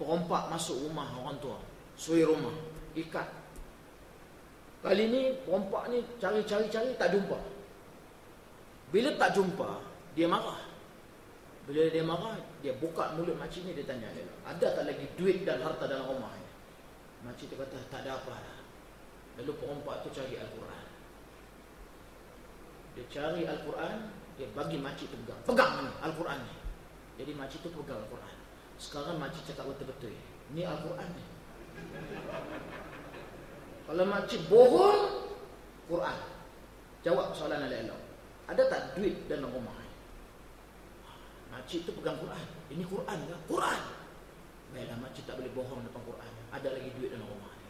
Perompak masuk rumah orang tua, suri rumah, ikat. Kali ni perompak ni cari tak jumpa. Bila tak jumpa, dia marah. Bila dia marah, dia buka mulut makcik ni, dia tanya dia, ada tak lagi duit dan harta dalam rumah ni? Makcik dia kata tak ada apa dah. Lalu perompak tu cari Al-Quran. Dia cari Al-Quran, dia bagi makcik tu pegang ni Al-Quran ni. Jadi makcik tu pegang Al-Quran. Sekarang makcik cakap betul-betul, ni Al-Quran ni. Kalau makcik bohong, Quran. Jawab soalan elok-elok. Ada tak duit dalam rumah ni? Makcik tu pegang Quran. Ini Quran ke? Quran. Baiklah, makcik tak boleh bohong depan Quran. Ada lagi duit dalam rumah ni.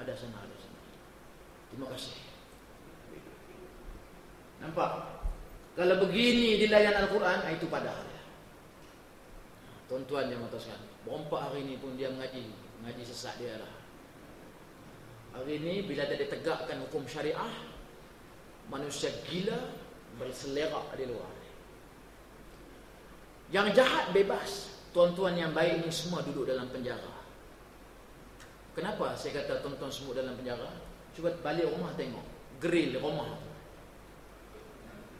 Ada sana, ada sana. Terima kasih. Nampak? Kalau begini dilayan Al-Quran, itu padahal. Tuan-tuan yang mataskan, perompak hari ni pun dia mengaji sesat dia lah. Hari ini bila dia ditegakkan hukum syariah, manusia gila berselerak di luar. Yang jahat bebas, tuan-tuan yang baik ni semua duduk dalam penjara. Kenapa saya kata tuan-tuan semua dalam penjara? Cuba balik rumah tengok, grill rumah tu.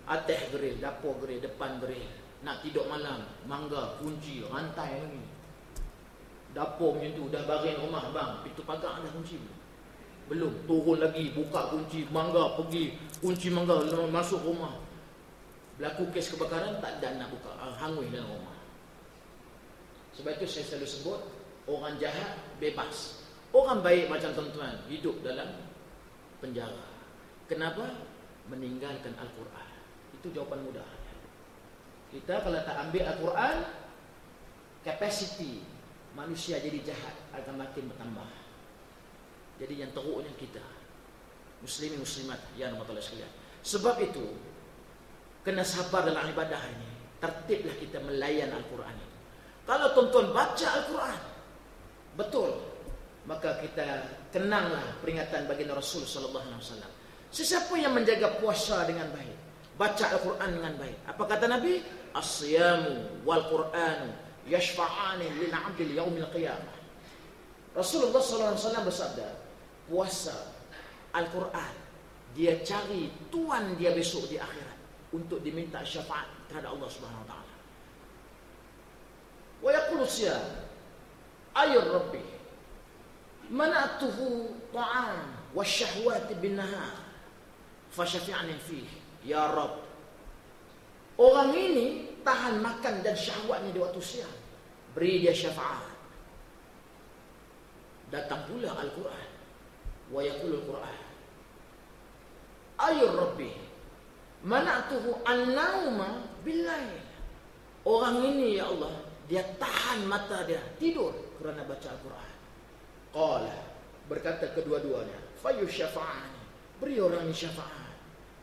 Atas grill, dapur grill, depan grill. Nak tidur malam, mangga, kunci, rantai lagi. Dapur macam tu, dah baring rumah bang, pintu pagar ada kunci belum, turun lagi, buka kunci, mangga, pergi, kunci mangga, masuk rumah. Berlaku kes kebakaran, tak ada nak buka, hangus dalam rumah. Sebab itu saya selalu sebut, orang jahat bebas. Orang baik macam tuan-tuan, hidup dalam penjara. Kenapa? Meninggalkan Al-Quran. Itu jawapan mudah. Kita kalau tak ambil Al-Quran, kapasiti manusia jadi jahat akan makin bertambah. Jadi yang teruknya kita, muslimin muslimat yang Allah sekalian. Sebab itu kena sabar dalam ibadah ini. Tertiblah kita melayan Al-Quran itu. Kalau tuan-tuan baca Al-Quran betul, maka kita kenanglah peringatan baginda Rasul sallallahu alaihi wasallam. Sesiapa yang menjaga puasa dengan baik, baca Al-Quran dengan baik, apa kata Nabi? As-siyamu wal Qur'anu yashfa'ani lil 'abdi yaumil qiyamah. Rasulullah sallallahu alaihi wasallam bersabda, puasa Al-Quran dia cari tuan dia besok di akhirat untuk diminta syafaat terhadap Allah Subhanahu wa taala. Wa yaqulu siyam ayur rabbi mana'tuhu ta'am wasyahwati bin nahar fasyafi'ni fihi ya Rabb. Orang ini tahan makan dan syahwatnya di waktu siang, beri dia syafaat. Datang pula Al-Quran, wa yaqulul Quran ayur rabbi mana'tuhu an-nauma bil-lail. Orang ini ya Allah, dia tahan mata dia tidur kerana baca Al-Quran. Qala, berkata kedua-duanya, fayusyafa'ani, beri orang ini syafaat,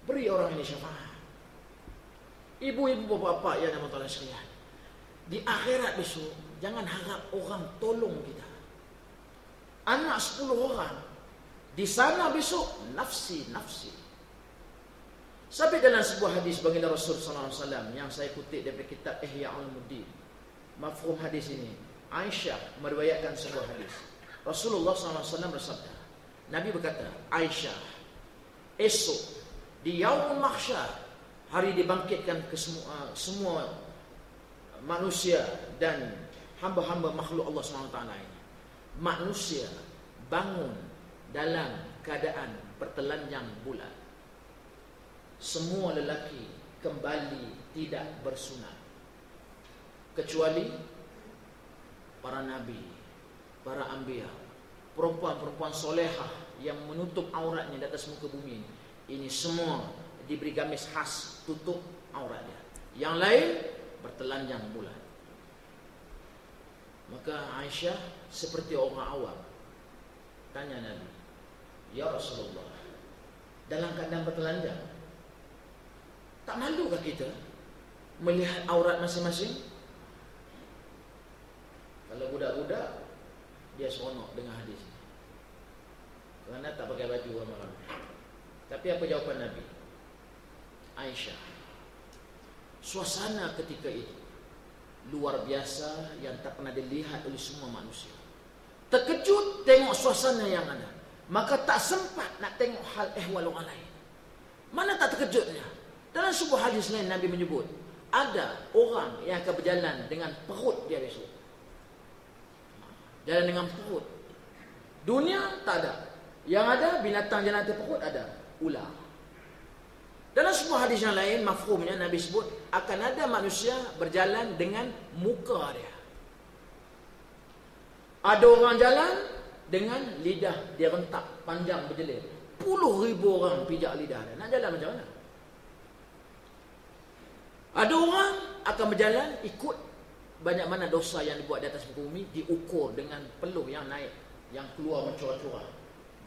beri orang ini syafaat. Ibu-ibu bapak-bapak yang nama Allah sekalian, di akhirat besok jangan harap orang tolong kita. Anak 10 orang di sana besok nafsi. Sampai dalam sebuah hadis baginda Rasul sallallahu alaihi wasallam yang saya kutip daripada kitab Ihya Ulumuddin. Mafhum hadis ini, Aisyah meriwayatkan sebuah hadis. Rasulullah sallallahu alaihi wasallam bersabda, Nabi berkata, Aisyah, esok di yaumul mahsyar, hari dibangkitkan ke semua manusia dan hamba-hamba makhluk Allah Subhanahu wa taala ini. Manusia bangun dalam keadaan bertelanjang bulat. Semua lelaki kembali tidak bersunat, kecuali para nabi, para anbiya, perempuan-perempuan solehah yang menutup auratnya di atas muka bumi ini. Ini semua diberi gamis khas tutup auratnya. Yang lain bertelanjang bulat. Maka Aisyah seperti orang awam tanya Nabi, ya Rasulullah, dalam keadaan bertelanjang, tak malukah kita melihat aurat masing-masing? Kalau budak-budak, dia seronok dengan hadis ini, kerana tak pakai baju ramai-ramai. Tapi apa jawapan Nabi? Aisyah, suasana ketika itu luar biasa yang tak pernah dilihat oleh semua manusia. Terkejut tengok suasana yang ada, maka tak sempat nak tengok hal ehwal orang lain. Mana tak terkejutnya? Dalam sebuah hadis lain Nabi menyebut ada orang yang akan berjalan dengan perut dia besok. Jalan dengan perut. Dunia tak ada. Yang ada binatang jalan atas perut ada. Ular. Dalam sebuah hadis yang lain, mafhumnya Nabi sebut akan ada manusia berjalan dengan muka dia. Ada orang jalan dengan lidah dia rentak panjang berjelir. Puluh ribu orang pijak lidah dia. Nak jalan macam mana? Ada orang akan berjalan ikut banyak mana dosa yang dibuat di atas muka bumi, diukur dengan peluh yang naik, yang keluar mencurah-curah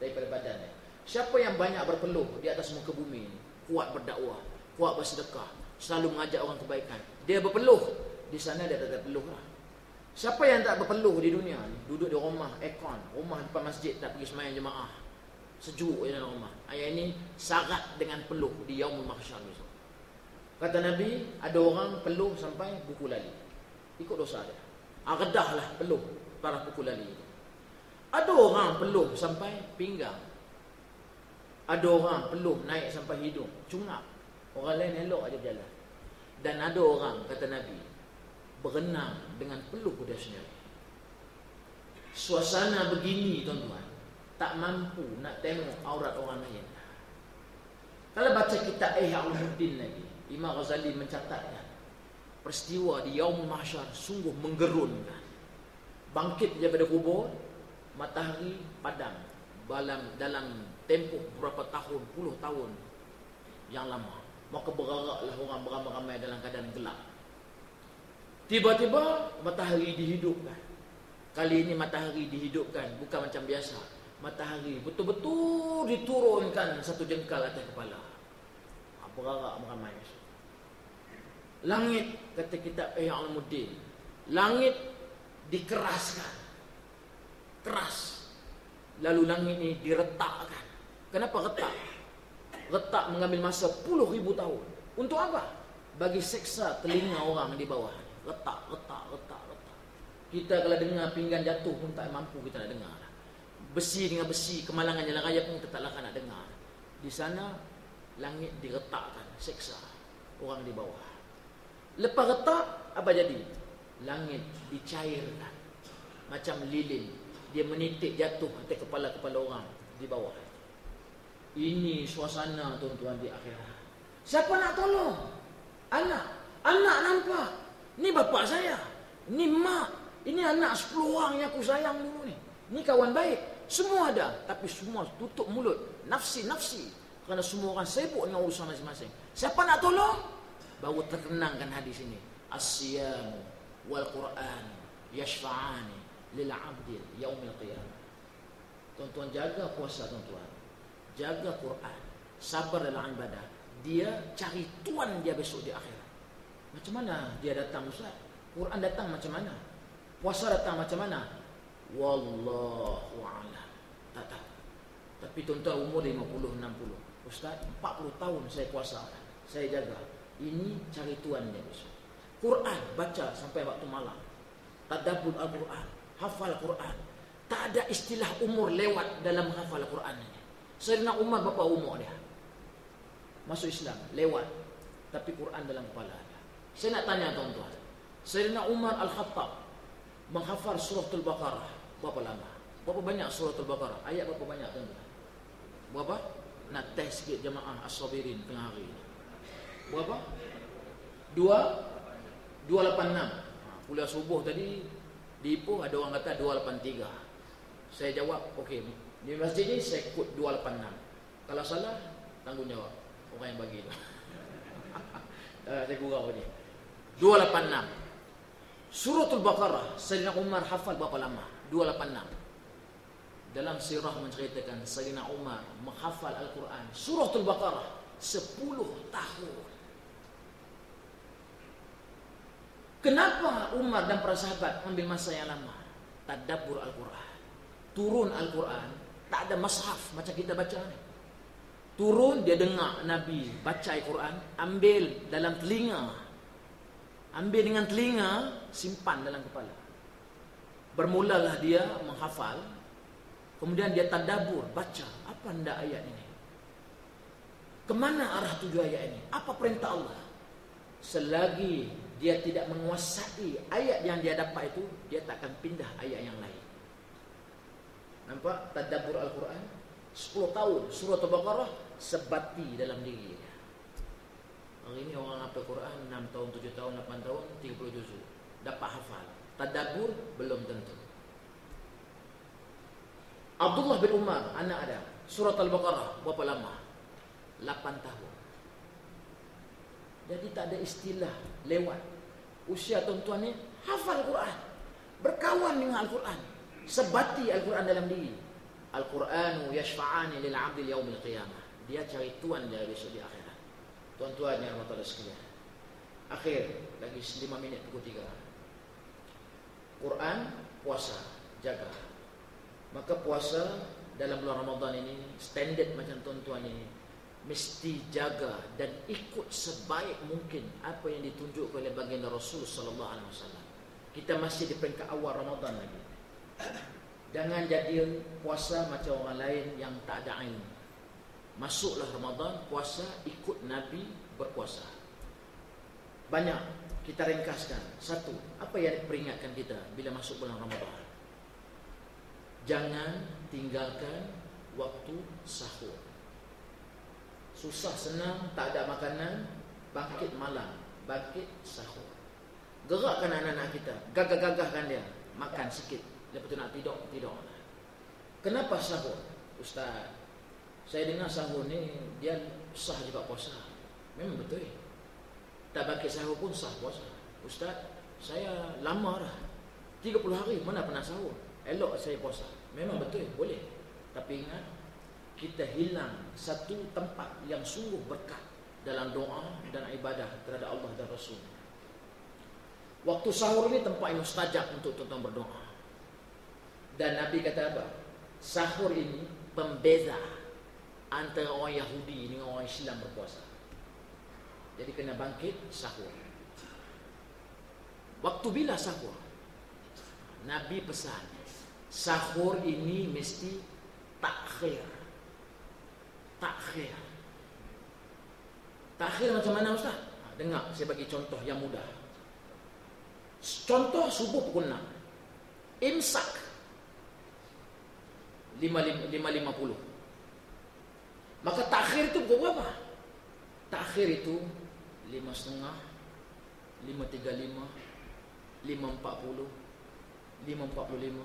daripada badannya. Siapa yang banyak berpeluh di atas muka bumi ini, kuat berdakwah, kuat bersedekah, selalu mengajak orang kebaikan, dia berpeluh, di sana dia tak ada peluh lah. Siapa yang tak berpeluh di dunia ni, duduk di rumah, aircon, rumah depan masjid, tak pergi sembahyang jemaah, sejuk je dalam rumah. Ayat ini syarat dengan peluh di yaumul mahsyar besok. Kata Nabi, ada orang peluh sampai buku lali, ikut dosa dia. Redahlah peluh para buku lali. Ada orang peluh sampai pinggang. Ada orang peluh naik sampai hidung, cungap. Orang lain elok aja berjalan. Dan ada orang, kata Nabi, berenang dengan peluh dia sendiri. Suasana begini tuan-tuan, tak mampu nak tengok aurat orang lain. Kalau baca kitab Ihya Ulumuddin lagi, Imam Ghazali mencatatkan peristiwa di Yaumul Mahsyar sungguh menggerunkan. Bangkit daripada kubur, matahari padam dalam tempoh berapa tahun, puluh tahun yang lama. Maka bergeraklah orang beramai-ramai dalam keadaan gelap. Tiba-tiba matahari dihidupkan. Kali ini matahari dihidupkan bukan macam biasa. matahari betul-betul diturunkan satu jengkal atas kepala. Berarak meramai. Langit, kata kitab Ihya Ulumuddin, langit dikeraskan, keras. Lalu langit ini diretakkan. Kenapa retak? Retak mengambil masa puluh ribu tahun. Untuk apa? Bagi seksa telinga orang di bawah. Retak, retak, retak, retak. Kita kalau dengar pinggan jatuh pun tak mampu kita nak dengar. Besi dengan besi, kemalangan jalan raya pun kita taklah nak dengar. Di sana langit diretakkan, seksa orang di bawah. Lepas retak, apa jadi? Langit dicairkan macam lilin. Dia menitik jatuh atas kepala-kepala orang di bawah. Ini suasana tuan-tuan di akhirat. Siapa nak tolong? Anak. Anak nampak. Ni bapa saya. Ni mak. Ini anak 10 orang yang aku sayang dulu ni. Ni kawan baik. Semua ada. Tapi semua tutup mulut. Nafsi-nafsi. Kerana semua orang sibuk dengan urusan masing-masing. Siapa nak tolong? Baru terkenangkan hadis ini. As-siyamu wal Qur'an yashfa'ani lil 'abdi yaumil qiyamah. Tuan-tuan jaga puasa tuan-tuan. Jaga Quran. Sabar dalam ibadah. Dia cari tuan dia besok di akhirat. Macam mana dia datang Ustaz? Quran datang macam mana? Puasa datang macam mana? Wallahu a'lam. Tak tahu. Tapi tuan-tuan umur 50, 60. Ustaz, 40 tahun saya puasa. Saya jaga. Ini cari tuan dia besok. Quran baca sampai waktu malam. Tadabbur Al-Quran, hafal Quran. Tak ada istilah umur lewat dalam hafal Quran ini. Sayyidina Umar berapa umur dia? Masuk Islam, lewat. Tapi Quran dalam kepala dia. Saya nak tanya tuan-tuan. Sayyidina Umar Al-Khattab menghafal suratul Baqarah berapa lama? Berapa banyak suratul Baqarah? Ayat berapa banyak tuan-tuan? Berapa? Nak test sikit jemaah as-sabirin tengah hari ini. Berapa? 286. Kuliah subuh tadi di Ipoh ada orang kata 283. Saya jawab, okey, di masjid ni saya kut 286. Kalau salah, tanggung jawab orang yang bagi tu. Saya gurau ni. 286. Suratul Baqarah, Sayyidina Umar hafal berapa lama? 286. Dalam sirah menceritakan Sayyidina Umar menghafal Al-Quran Suratul Baqarah 10 tahun. Kenapa Umar dan para sahabat ambil masa yang lama? Tadabbur Al-Quran. Turun Al-Quran, tak ada mushaf macam kita baca ni. Turun, dia dengar Nabi baca Al-Quran, ambil dalam telinga. Ambil dengan telinga, simpan dalam kepala. Bermulalah dia menghafal. Kemudian dia tadabbur, baca, apa anda ayat ini? Kemana arah tuju ayat ini? Apa perintah Allah? Selagi dia tidak menguasai ayat yang dia dapat itu, dia tak akan pindah ayat yang lain. Nampak? Tadabbur Al-Quran 10 tahun, surah Al-Baqarah sebati dalam diri dia. Hari ini orang hafal Quran 6 tahun, 7 tahun, 8 tahun, 30 juzuk. Dapat hafal. Tadabbur belum tentu. Abdullah bin Umar, anak ada, surat Al-Baqarah berapa lama? 8 tahun. Jadi tak ada istilah lewat. Usia tuan-tuan ni hafal Quran, berkawan dengan Al-Quran, sebati Al-Quran dalam diri. Al-Quranu yashfa'ani lil 'abdi yaumil qiyamah. Dia cari tuan dia besok di akhirat. Tuan-tuan yang rahmat Allah sekalian. Akhir, lagi 5 minit pukul 3. Quran, puasa, jaga. Maka puasa dalam bulan Ramadan ini standard macam tuan-tuan ini mesti jaga dan ikut sebaik mungkin apa yang ditunjukkan oleh baginda Rasul sallallahu alaihi wasallam. Kita masih di peringkat awal Ramadan lagi. Jangan jadi puasa macam orang lain yang tak ada ilmu. Masuklah Ramadan, puasa, ikut Nabi berpuasa. Banyak kita ringkaskan. Satu, apa yang diperingatkan kita bila masuk bulan Ramadan? Jangan tinggalkan waktu sahur. Susah senang, tak ada makanan, bangkit malam, bangkit sahur. Gerakkan anak-anak kita, gagah-gagahkan dia, makan sikit, lepas tu nak tidur. Kenapa sahur? Ustaz, saya dengar sahur ni dia sah juga puasa. Memang betul. Tak bangkit sahur pun sah puasa. Ustaz, saya lama dah 30 hari mana pernah sahur. Elok saya puasa. Memang betul, boleh. Tapi ingat, kita hilang satu tempat yang sungguh berkat dalam doa dan ibadah terhadap Allah dan Rasul. Waktu sahur ini tempat yang mustajab untuk tuan-tuan berdoa. Dan Nabi kata apa? Sahur ini pembeza antara orang Yahudi dengan orang Islam berpuasa. Jadi kena bangkit sahur. Waktu bila sahur? Nabi pesan, sahur ini mesti takhir. Takhir. Takhir macam mana Ustaz? Dengar, saya bagi contoh yang mudah. Contoh subuh pukul 6. Imsak 5.50. Maka takhir itu pukul berapa? Takhir itu 5.30, 5.35, 5.40, 5.45,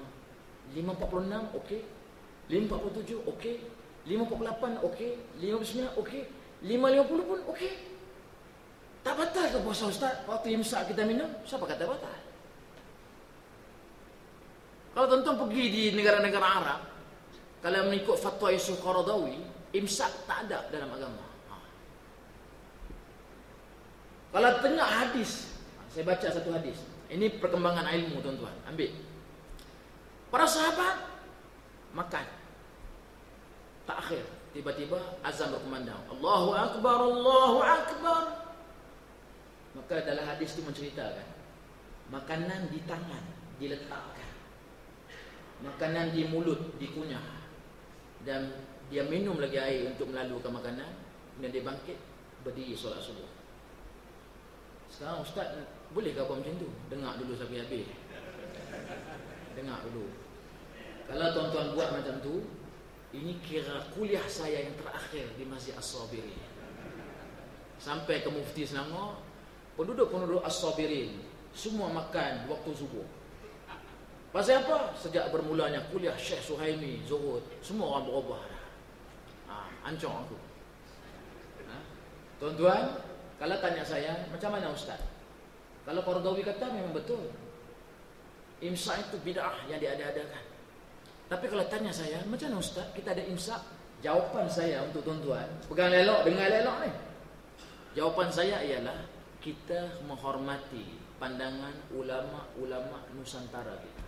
5.46 okey, 5.47 okey, 5.48 okey, 5.49 okey, 5.50 pun okey. Tak batal ke puasa Ustaz? Waktu imsak kita minum, siapa kata batal? Kalau tuan-tuan pergi di negara-negara Arab, kalau mengikut fatwa Yusuf Qaradawi, imsak tak ada dalam agama. Kalau tengok hadis, saya baca satu hadis. Ini perkembangan ilmu tuan-tuan. Ambil. Para sahabat makan. Takhir. Tiba-tiba azan berkumandang. Allahu Akbar, Allahu Akbar. Maka dalam hadis itu menceritakan, makanan di tangan diletakkan, makanan di mulut dikunyah, dan dia minum lagi air untuk melalukan makanan, kemudian dia bangkit berdiri solat subuh. Sekarang Ustaz boleh ke apa macam tu? Dengar dulu sampai habis. Dengar dulu. Kalau tuan-tuan buat macam tu, ini kira kuliah saya yang terakhir di Masjid As-Sabirin. Sampai ke Mufti Selangor, penduduk-penduduk As-Sabirin semua makan waktu subuh. Pasal apa? Sejak bermulanya kuliah Syekh Suhaimi, Zuhud, semua orang berubah dah. Ancong aku. Tuan-tuan, kalau tanya saya, macam mana Ustaz? Kalau Qaradawi kata memang betul. Imsak itu bid'ah yang diada-adakan. Tapi kalau tanya saya, macam mana Ustaz kita ada imsak? Jawapan saya untuk tuan-tuan, pegang elok, dengar elok ni. Jawapan saya ialah, kita menghormati pandangan ulama-ulama Nusantara kita.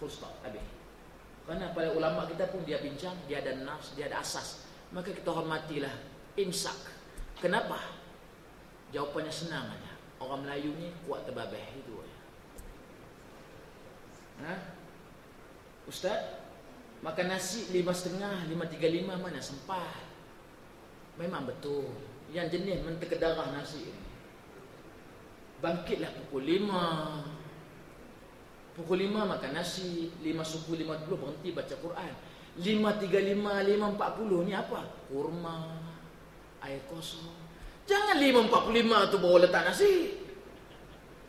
Full stop, habis. Kerana para ulama kita pun dia bincang, dia ada nas, dia ada asas. Maka kita hormatilah imsak. Kenapa? Jawapannya senang aja. Orang Melayu ni kuat terbabeh itu aja. Ustaz, makan nasi 5.30, 5.35 mana sempat? Memang betul. Yang jenis mentega darah nasi ni, bangkitlah pukul 5. Pukul 5 makan nasi, 5 subuh 5.20 berhenti baca Quran. 5.35, 5.40 ni apa? Kurma, air kosong. Jangan 5.45 tu baru letak nasi.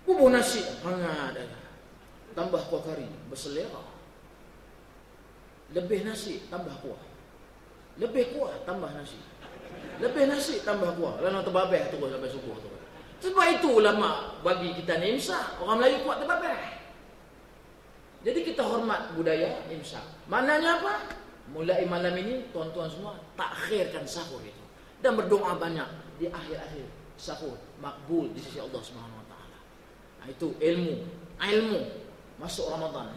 Bubur nasi hangat dah. Tambah kuah kari, berselera. Lebih nasi, tambah kuah. Lebih kuah, tambah nasi. Lebih nasi, tambah kuah. Lalu terbabeh terus sampai subuh tu. Sebab itu ulama bagi kita ni imsak. Orang Melayu kuat terbabeh. Jadi kita hormat budaya imsak. Maknanya apa? Mulai malam ini, tuan-tuan semua takhirkan sahur itu. Dan berdoa banyak di akhir-akhir sahur. Makbul di sisi Allah SWT. Itu ilmu masuk Ramadan.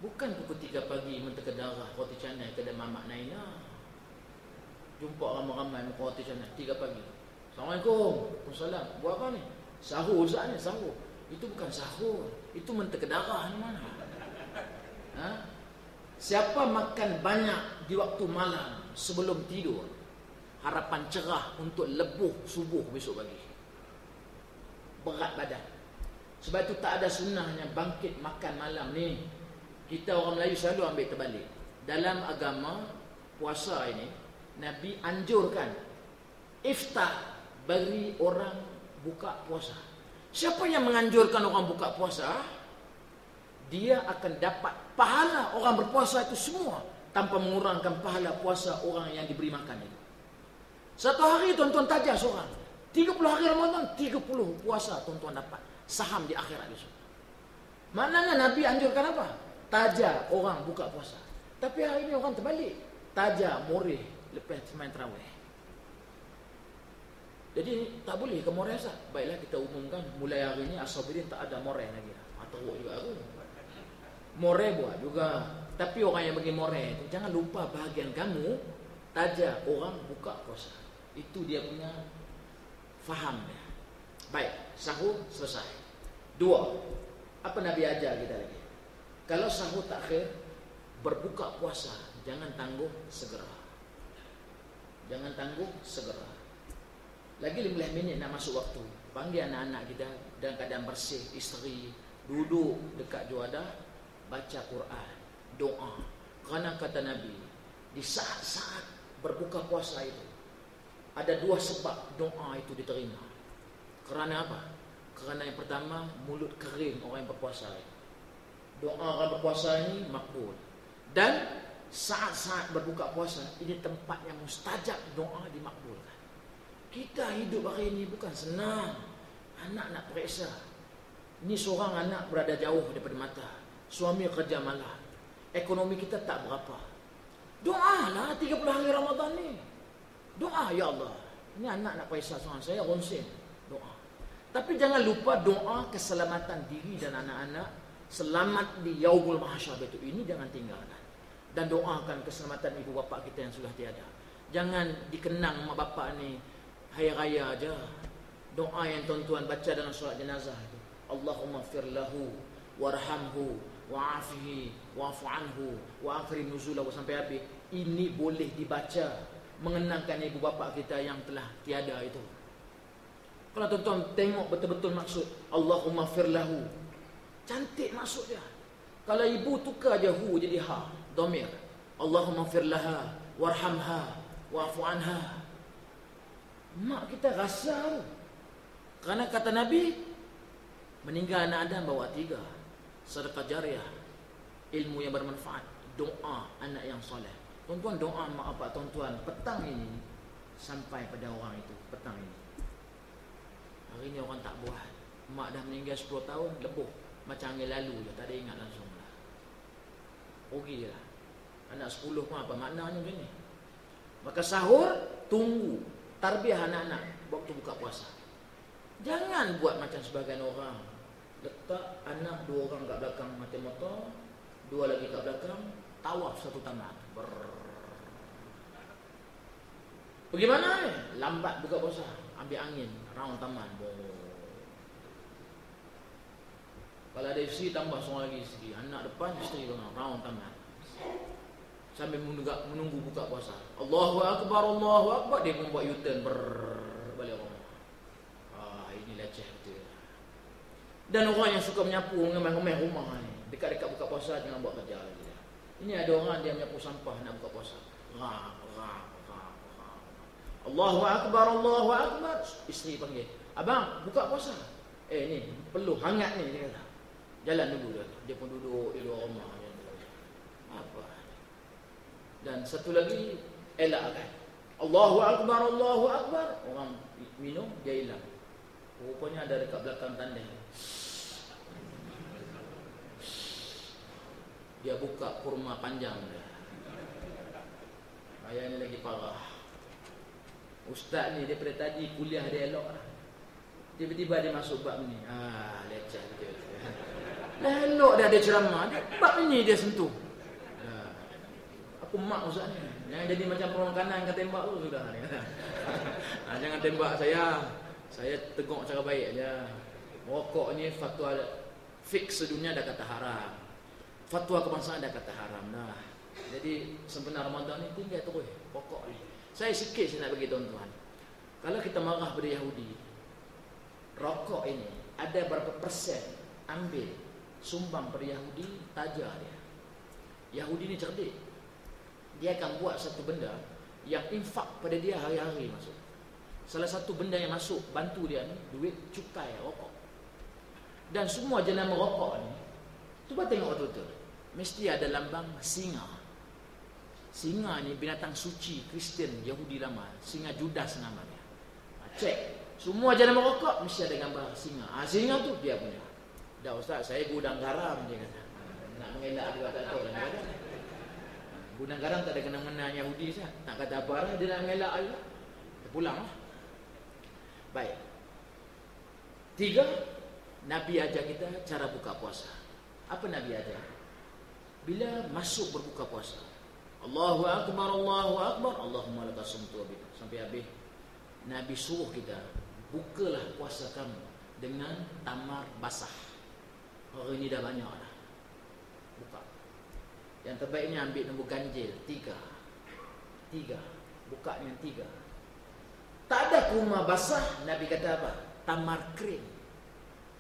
Bukan pukul 3 pagi mentega darah roti canai kedai Mamak Naina. Jumpa ramai-ramai makan roti canai 3 pagi. Assalamualaikum. Waalaikumsalam. Buat apa ni? Sahur Ustaz ni, sahur. Itu bukan sahur. Itu mentega darah ni mana? Siapa makan banyak di waktu malam sebelum tidur, harapan cerah untuk lebuh subuh besok pagi. Berat badan. Sebab itu tak ada sunnahnya bangkit makan malam ni. Kita orang Melayu selalu ambil terbalik. Dalam agama puasa ini, Nabi anjurkan iftar bagi orang buka puasa. Siapa yang menganjurkan orang buka puasa, dia akan dapat pahala orang berpuasa itu semua tanpa mengurangkan pahala puasa orang yang diberi makan itu. Satu hari tuan-tuan tajah seorang, 30 hari Ramadan, 30 puasa tuan-tuan dapat saham di akhirat itu. Maknanya Nabi anjurkan apa? Tajah orang buka puasa. Tapi hari ini orang terbalik. Tajak, moreh lepas main tarawih. Jadi tak boleh ke moreh sah. Baiklah kita umumkan mulai hari ini As-Sabirin tak ada moreh lagi. Teruk juga aku. Moreh buat juga. Tapi orang yang bagi moreh itu jangan lupa bahagian kamu tajak orang buka puasa. Itu dia punya faham dia. Baik, sahur selesai. 2. Apa Nabi ajar kita lagi? Kalau sahur takhir, berbuka puasa, jangan tangguh segera. Jangan tangguh segera. Lagi 15 minit nak masuk waktu. Panggil anak-anak kita dalam keadaan bersih, isteri, duduk dekat juadah, baca Quran, doa. Kerana kata Nabi, di saat-saat berbuka puasa itu, ada 2 sebab doa itu diterima. Kerana apa? Kerana yang pertama, mulut kering orang yang berpuasa. Doa orang berpuasa ini makbul. Dan saat-saat berbuka puasa, ini tempat yang mustajab doa dimakbulkan. Kita hidup hari ini bukan senang. Anak nak periksa. Ini seorang anak berada jauh daripada mata. Suami kerja malam. Ekonomi kita tak berapa. Doalah 30 hari Ramadan ni. Doa, ya Allah. Ini anak nak periksa seorang saya, ronsen. Doa. Tapi jangan lupa doa keselamatan diri dan anak-anak. Selamat di Yaumul Mahsyar itu. Ini jangan tinggalkan. Dan doakan keselamatan ibu bapa kita yang sudah tiada. Jangan dikenang mak bapa ni hari raya aja. Doa yang tuan-tuan baca dalam solat jenazah itu. Allahumma fir lahu warhamhu wa'afihi wa'fu anhu wa akrim nuzulahu sampai habis. Ini boleh dibaca mengenangkan ibu bapa kita yang telah tiada itu. Kalau tuan-tuan tengok betul-betul maksud Allahumma fir lahu, cantik maksud dia. Kalau ibu tukar je hu jadi ha, dhamir. Allahumma fir laha warhamha wa'fu anha. Mak kita rasa. Kerana kata Nabi, meninggal anak Adam bawa 3. Sedekah jariah, ilmu yang bermanfaat, doa anak yang soleh. Tuan-tuan doa mak bapak tuan-tuan petang ini sampai pada orang itu petang ini. Hari ini orang tak buat. Mak dah meninggal 10 tahun lebuh. Macam angin lalu je, tak ada ingat langsung lah. Rugi lah. Anak 10 pun apa maknanya macam ni. Maka sahur, tunggu tarbiyah anak-anak waktu buka puasa. Jangan buat macam sebagian orang. Letak anak 2 orang kat belakang mati motor, 2 lagi kat belakang, tawaf satu taman. Bagaimana ni? Lambat buka puasa, ambil angin, round taman. Kalau ada isteri tambah seorang lagi isteri, anak depan isteri round taman. Sambil menunggu buka puasa. Allahu Akbar, Allahu Akbar. Dia pun buat U-turn balik rumah. Ini leceh betul. Dan orang yang suka menyapu, ngemeh-ngemeh rumah ni, dekat-dekat buka puasa jangan buat kerja lagi. Ini ada orang dia menyapu sampah nak buka puasa. Allahu Akbar, Allahu Akbar. Isteri panggil, abang buka puasa. Ni perlu hangat ni, dia kata. Jalan dulu dia. Dia pun duduk di luar rumah. Apa? Dan satu lagi elakkan. Allahu Akbar, Allahu Akbar. Orang minum dia hilang. Rupanya ada dekat belakang tandai. Dia buka kurma panjang dia. Ayah ni lagi parah. Ustaz ni daripada tadi kuliah dia elok lah. Tiba-tiba dia masuk bab ni. Leceh betul. Elok dah dia ceramah. Bab ni dia sentuh. Aku mak Ustaz ni. Jangan jadi macam perang kanan kau tembak tu sudah. Jangan tembak saya. Saya teguk cara baik aja. Rokok ni fatwa fix sedunia dah kata haram. Fatwa kebangsaan dah kata haram dah. Jadi sebenar Ramadan ni tinggal terus rokok ni. Saya sikit saya nak bagi tuan-tuan. Kalau kita marah pada Yahudi, rokok ini ada berapa persen ambil sumbang pada Yahudi, tajar dia. Yahudi ni cerdik. Dia akan buat satu benda yang infak pada dia hari-hari masuk. Salah satu benda yang masuk bantu dia ni duit cukai rokok. Dan semua jenama rokok ni, cuba tengok betul-betul, mesti ada lambang singa. Singa ni binatang suci Kristian Yahudi lama. Singa Judas namanya. Cek, semua jenama rokok mesti ada gambar singa. Singa tu dia punya. Dah Ustaz, saya gudang garam dia kata. Nak mengelak juga tak tahu lah. Guna garang tak ada kena-mena Yahudi sah. Tak kata apa lah, dia nak mengelak Allah. Dia pulang lah. Baik. 3, Nabi ajar kita cara buka puasa. Apa Nabi ajar? Bila masuk berbuka puasa, Allahu Akbar, Allahu Akbar, Allahumma laka sumtu wa bika. Sampai habis, Nabi suruh kita, bukalah puasa kamu dengan tamar basah. Hari ini dah banyak dah. Buka. Yang terbaiknya ambil nombor ganjil 3. Buka dengan 3. Tak ada kurma basah, Nabi kata apa? Tamar kering.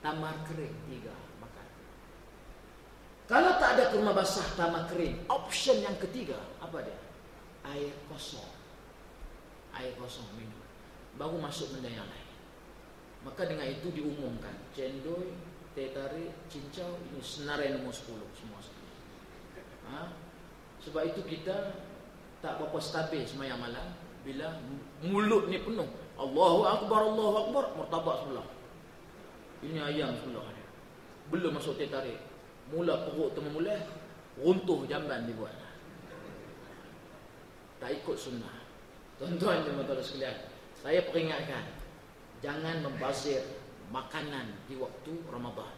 Tamar kering 3 makan. Kalau tak ada kurma basah, tamar kering, option yang ketiga apa dia? Air kosong. Air kosong minum. Baru masuk benda yang lain. Maka dengan itu diumumkan, cendol, teh tarik, cincau, ini senarai nombor 10 semua sekali. Sebab itu kita tak berapa stabil semayang malam bila mulut ni penuh. Allahu Akbar, Allahu Akbar, martabak sebelah. Ini ayam sebelah. Belum masuk teh tarik. Mula perut termemulai, runtuh jamban dibuat. Tak ikut sunnah. Tuan-tuan dan puan-puan sekalian, saya peringatkan, jangan membazir makanan di waktu Ramadan.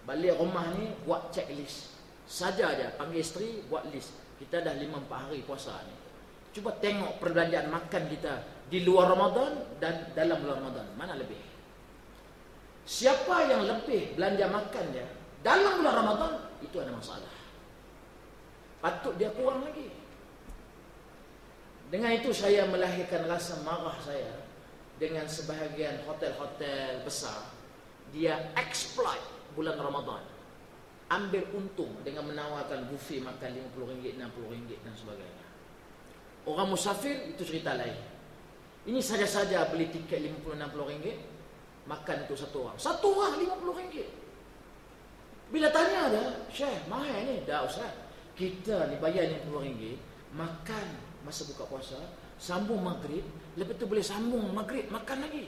Balik rumah ni buat checklist. Saja aja panggil isteri buat list. Kita dah 5-4 hari puasa ni. Cuba tengok perbelanjaan makan kita di luar Ramadan dan dalam bulan Ramadan. Mana lebih? Siapa yang lebih belanja makan dia dalam bulan Ramadan, itu ada masalah. Patut dia kurang lagi. Dengan itu saya melahirkan rasa marah saya dengan sebahagian hotel-hotel besar. Dia exploit bulan Ramadan, ambil untung dengan menawarkan buffet makan RM50, RM60 dan sebagainya. Orang musafir itu cerita lain. Ini saja-saja beli tiket RM50-60, makan itu satu orang. Satu orang RM50. Bila tanya dia, Syekh, mahal ni? Dah Ustaz, kita ni bayar RM50, makan masa buka puasa, sambung maghrib, lepas tu boleh sambung maghrib makan lagi.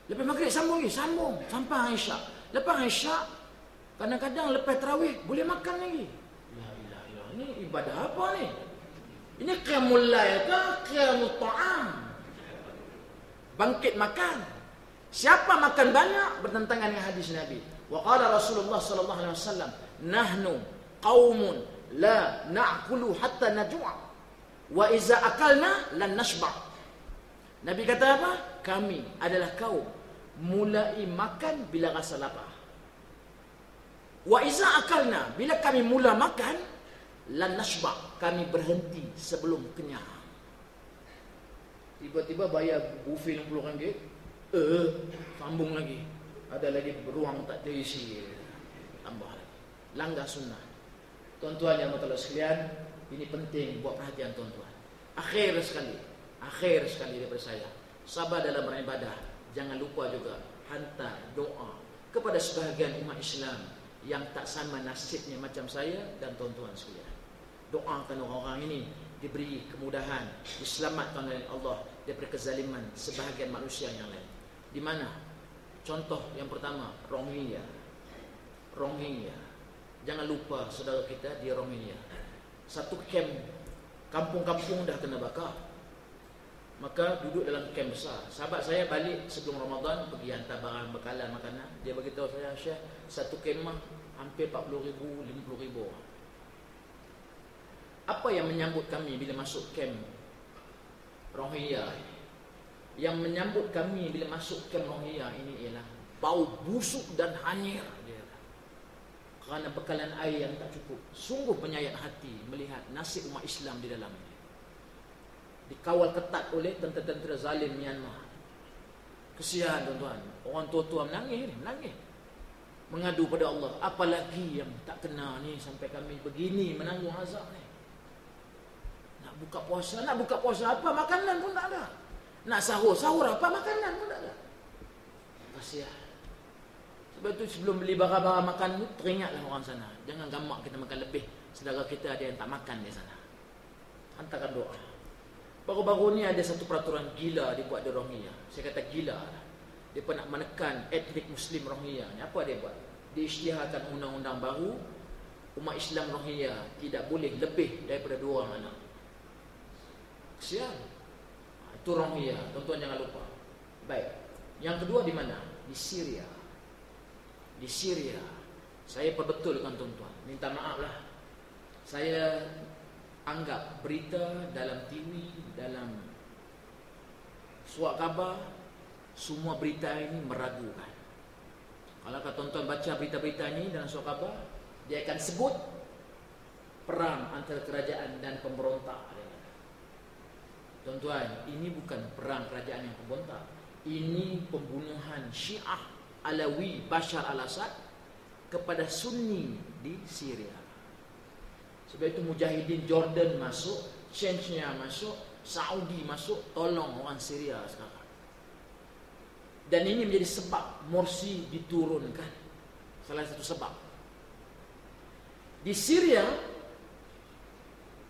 Lepas maghrib sambung lagi, sambung sampai Isyak. Lepas Isyak, kadang-kadang lepas tarawih boleh makan lagi. La ilaha illallah, ini ibadah apa ni? Ini qiyamul lail ke qiyamul ta'am? Bangkit makan. Siapa makan banyak bertentangan dengan hadis Nabi. Wa qala Rasulullah sallallahu alaihi wasallam, nahnu qaumun la na'kulu hatta najua wa iza akalna lan nashba. Nabi kata apa? Kami adalah kaum mulai makan bila rasa lapar. Wa iza akalna, bila kami mula makan, lan nashba, kami berhenti sebelum kenyang. Tiba-tiba bayar buffet RM60, sambung lagi. Ada lagi beruang tak terisi, tambah lagi. Langgar sunnah. Tuan-tuan yang bertolak sekalian, ini penting buat perhatian tuan-tuan. Akhir sekali daripada saya, sabar dalam beribadah. Jangan lupa juga hantar doa kepada sebahagian umat Islam yang tak sama nasibnya macam saya dan tuan-tuan sekalian. Doakan orang-orang ini diberi kemudahan, diselamatkan oleh Allah daripada kezaliman sebahagian manusia yang lain. Di mana? Contoh yang pertama, Rohingya. Jangan lupa saudara kita di Rohingya. Satu kem, kampung-kampung dah kena bakar. Maka duduk dalam kem besar. Sahabat saya balik sebelum Ramadan, pergi hantar barang bekalan makanan. Dia beritahu saya, Syekh, satu kemah hampir 40,000, 50,000. Apa yang menyambut kami bila masuk kem Rohingya? Yang menyambut kami bila masuk kem Rohingya ini ialah bau busuk dan hanyir dia. Kerana bekalan air yang tak cukup. Sungguh penyayat hati melihat nasib umat Islam di dalam ini. Dikawal ketat oleh tentera-tentera zalim Myanmar. Kesian tuan-tuan. Orang tua-tua menangis. Mengadu pada Allah. Apalagi yang tak kena ni sampai kami begini menanggung azab ni. Nak buka puasa apa? Makanan pun tak ada. Nak sahur apa? Makanan pun tak ada. Kasihan. Sebab itu sebelum beli barang-barang makan tu, teringatlah orang sana. Jangan gamak kita makan lebih. Saudara kita ada yang tak makan di sana. Hantarkan doa. Baru-baru ni ada satu peraturan gila dibuat di Rohingya. Saya kata gila lah. Dia pun nak menekan etnik Muslim Rohingya ni. Apa dia buat? Dia isytiharkan undang-undang baru umat Islam Rohingya tidak boleh lebih daripada 2 orang anak. Kesian. Itu Rohingya, tuan-tuan jangan lupa. Baik. Yang kedua di mana? Di Syria. Di Syria. Saya perbetulkan tuan-tuan. Minta maaf lah. Saya anggap berita dalam TV, dalam surat khabar, semua berita ini meragukan. Kalau tuan-tuan baca berita-berita ini dalam surat khabar, dia akan sebut perang antara kerajaan dan pemberontak. Tuan-tuan, ini bukan perang kerajaan yang pemberontak. Ini pembunuhan Syiah Alawi Bashar al-Assad kepada Sunni di Syria. Sebab itu mujahidin Jordan masuk, Chechnya masuk, Saudi masuk, tolong orang Syria sekarang. Dan ini menjadi sebab Morsi diturunkan. Salah satu sebab. Di Syria,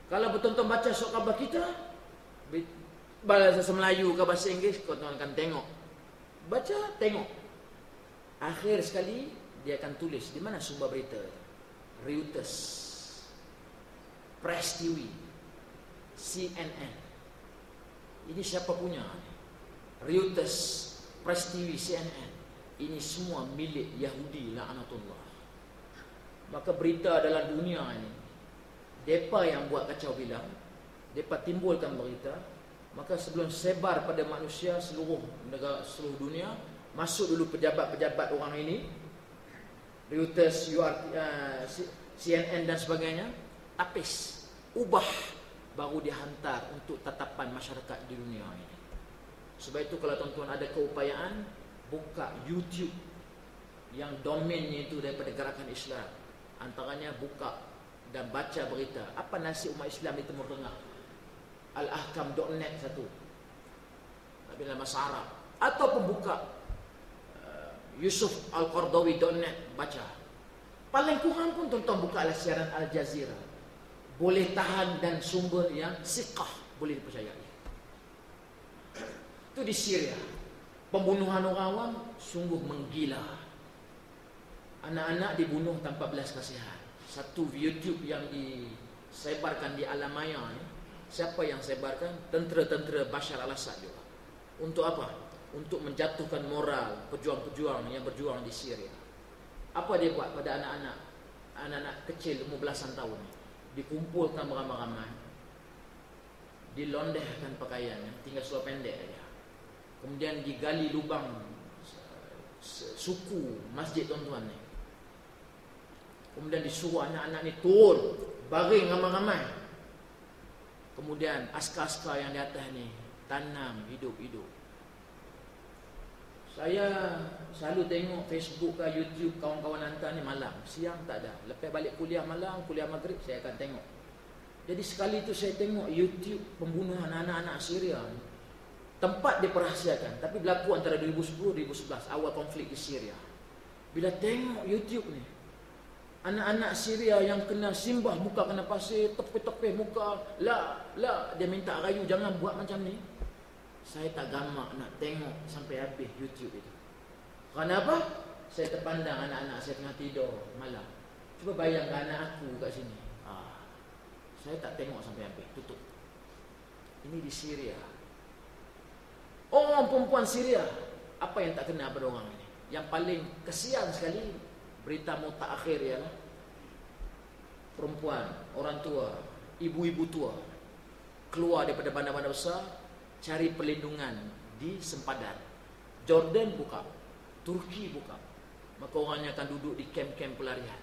kalau betul-betul baca surat khabar kita, bahasa Melayu ke bahasa Inggeris, kau akan tengok. Baca, tengok. Akhir sekali, dia akan tulis di mana sumber berita. Reuters, Press TV, CNN. Ini siapa punya? Reuters, Press TV, CNN. Ini semua milik Yahudi la'natullah. Maka berita dalam dunia ini, mereka yang buat kacau bilang, mereka timbulkan berita. Maka sebelum sebar pada manusia seluruh negara, seluruh dunia, masuk dulu pejabat-pejabat orang ini, Reuters, CNN dan sebagainya, tapis, ubah, baru dihantar untuk tatapan masyarakat di dunia ini. Sebab itu kalau tuan-tuan ada keupayaan, buka YouTube yang domainnya itu daripada gerakan Islam. Antaranya buka dan baca berita. Apa nasib umat Islam di Timur Tengah? Al-Ahkam.net satu, dalam bahasa Arab. Ataupun buka Yusuf Al-Qardawi.net, baca. Paling kurang pun tuan-tuan bukalah siaran Al Jazeera. Boleh tahan dan sumber yang siqah, boleh dipercayai. Itu di Syria. Pembunuhan orang awam sungguh menggila. Anak-anak dibunuh tanpa belas kasihan. Satu YouTube yang disebarkan di alam maya ni, siapa yang sebarkan? Tentera-tentera Bashar al-Assad juga. Untuk apa? Untuk menjatuhkan moral pejuang-pejuang yang berjuang di Syria. Apa dia buat pada anak-anak? Anak-anak kecil umur belasan tahun, dikumpulkan beramai-ramai, dilondehkan pakaiannya, tinggal seluar pendek saja. Kemudian digali lubang suku masjid tuan-tuan ni. Kemudian disuruh anak-anak ni turun, baring ramai-ramai. Kemudian askar-askar yang di atas ni tanam hidup-hidup. Saya selalu tengok Facebook ke YouTube kawan-kawan hantar ni malam. Siang tak ada. Lepas balik kuliah malam, kuliah maghrib, saya akan tengok. Jadi sekali tu saya tengok YouTube pembunuhan anak-anak Syria ni. Tempat diperahsiakan, tapi berlaku antara 2010-2011, awal konflik di Syria. Bila tengok YouTube ni, anak-anak Syria yang kena simbah muka kena pasir, tepih-tepih muka, dia minta rayu jangan buat macam ni. Saya tak gamak nak tengok sampai habis YouTube itu. Kenapa? Saya terpandang anak-anak saya tengah tidur malam. Cuba bayangkan anak aku kat sini. Saya tak tengok sampai habis, tutup. Ini di Syria. Orang perempuan Syria, apa yang tak kena pada orang ini? Yang paling kesian sekali, berita mutakhir ialah perempuan, orang tua, ibu-ibu tua keluar daripada bandar-bandar besar, cari perlindungan di sempadan. Jordan buka, Turki buka, maka orangnya akan duduk di kem-kem pelarian.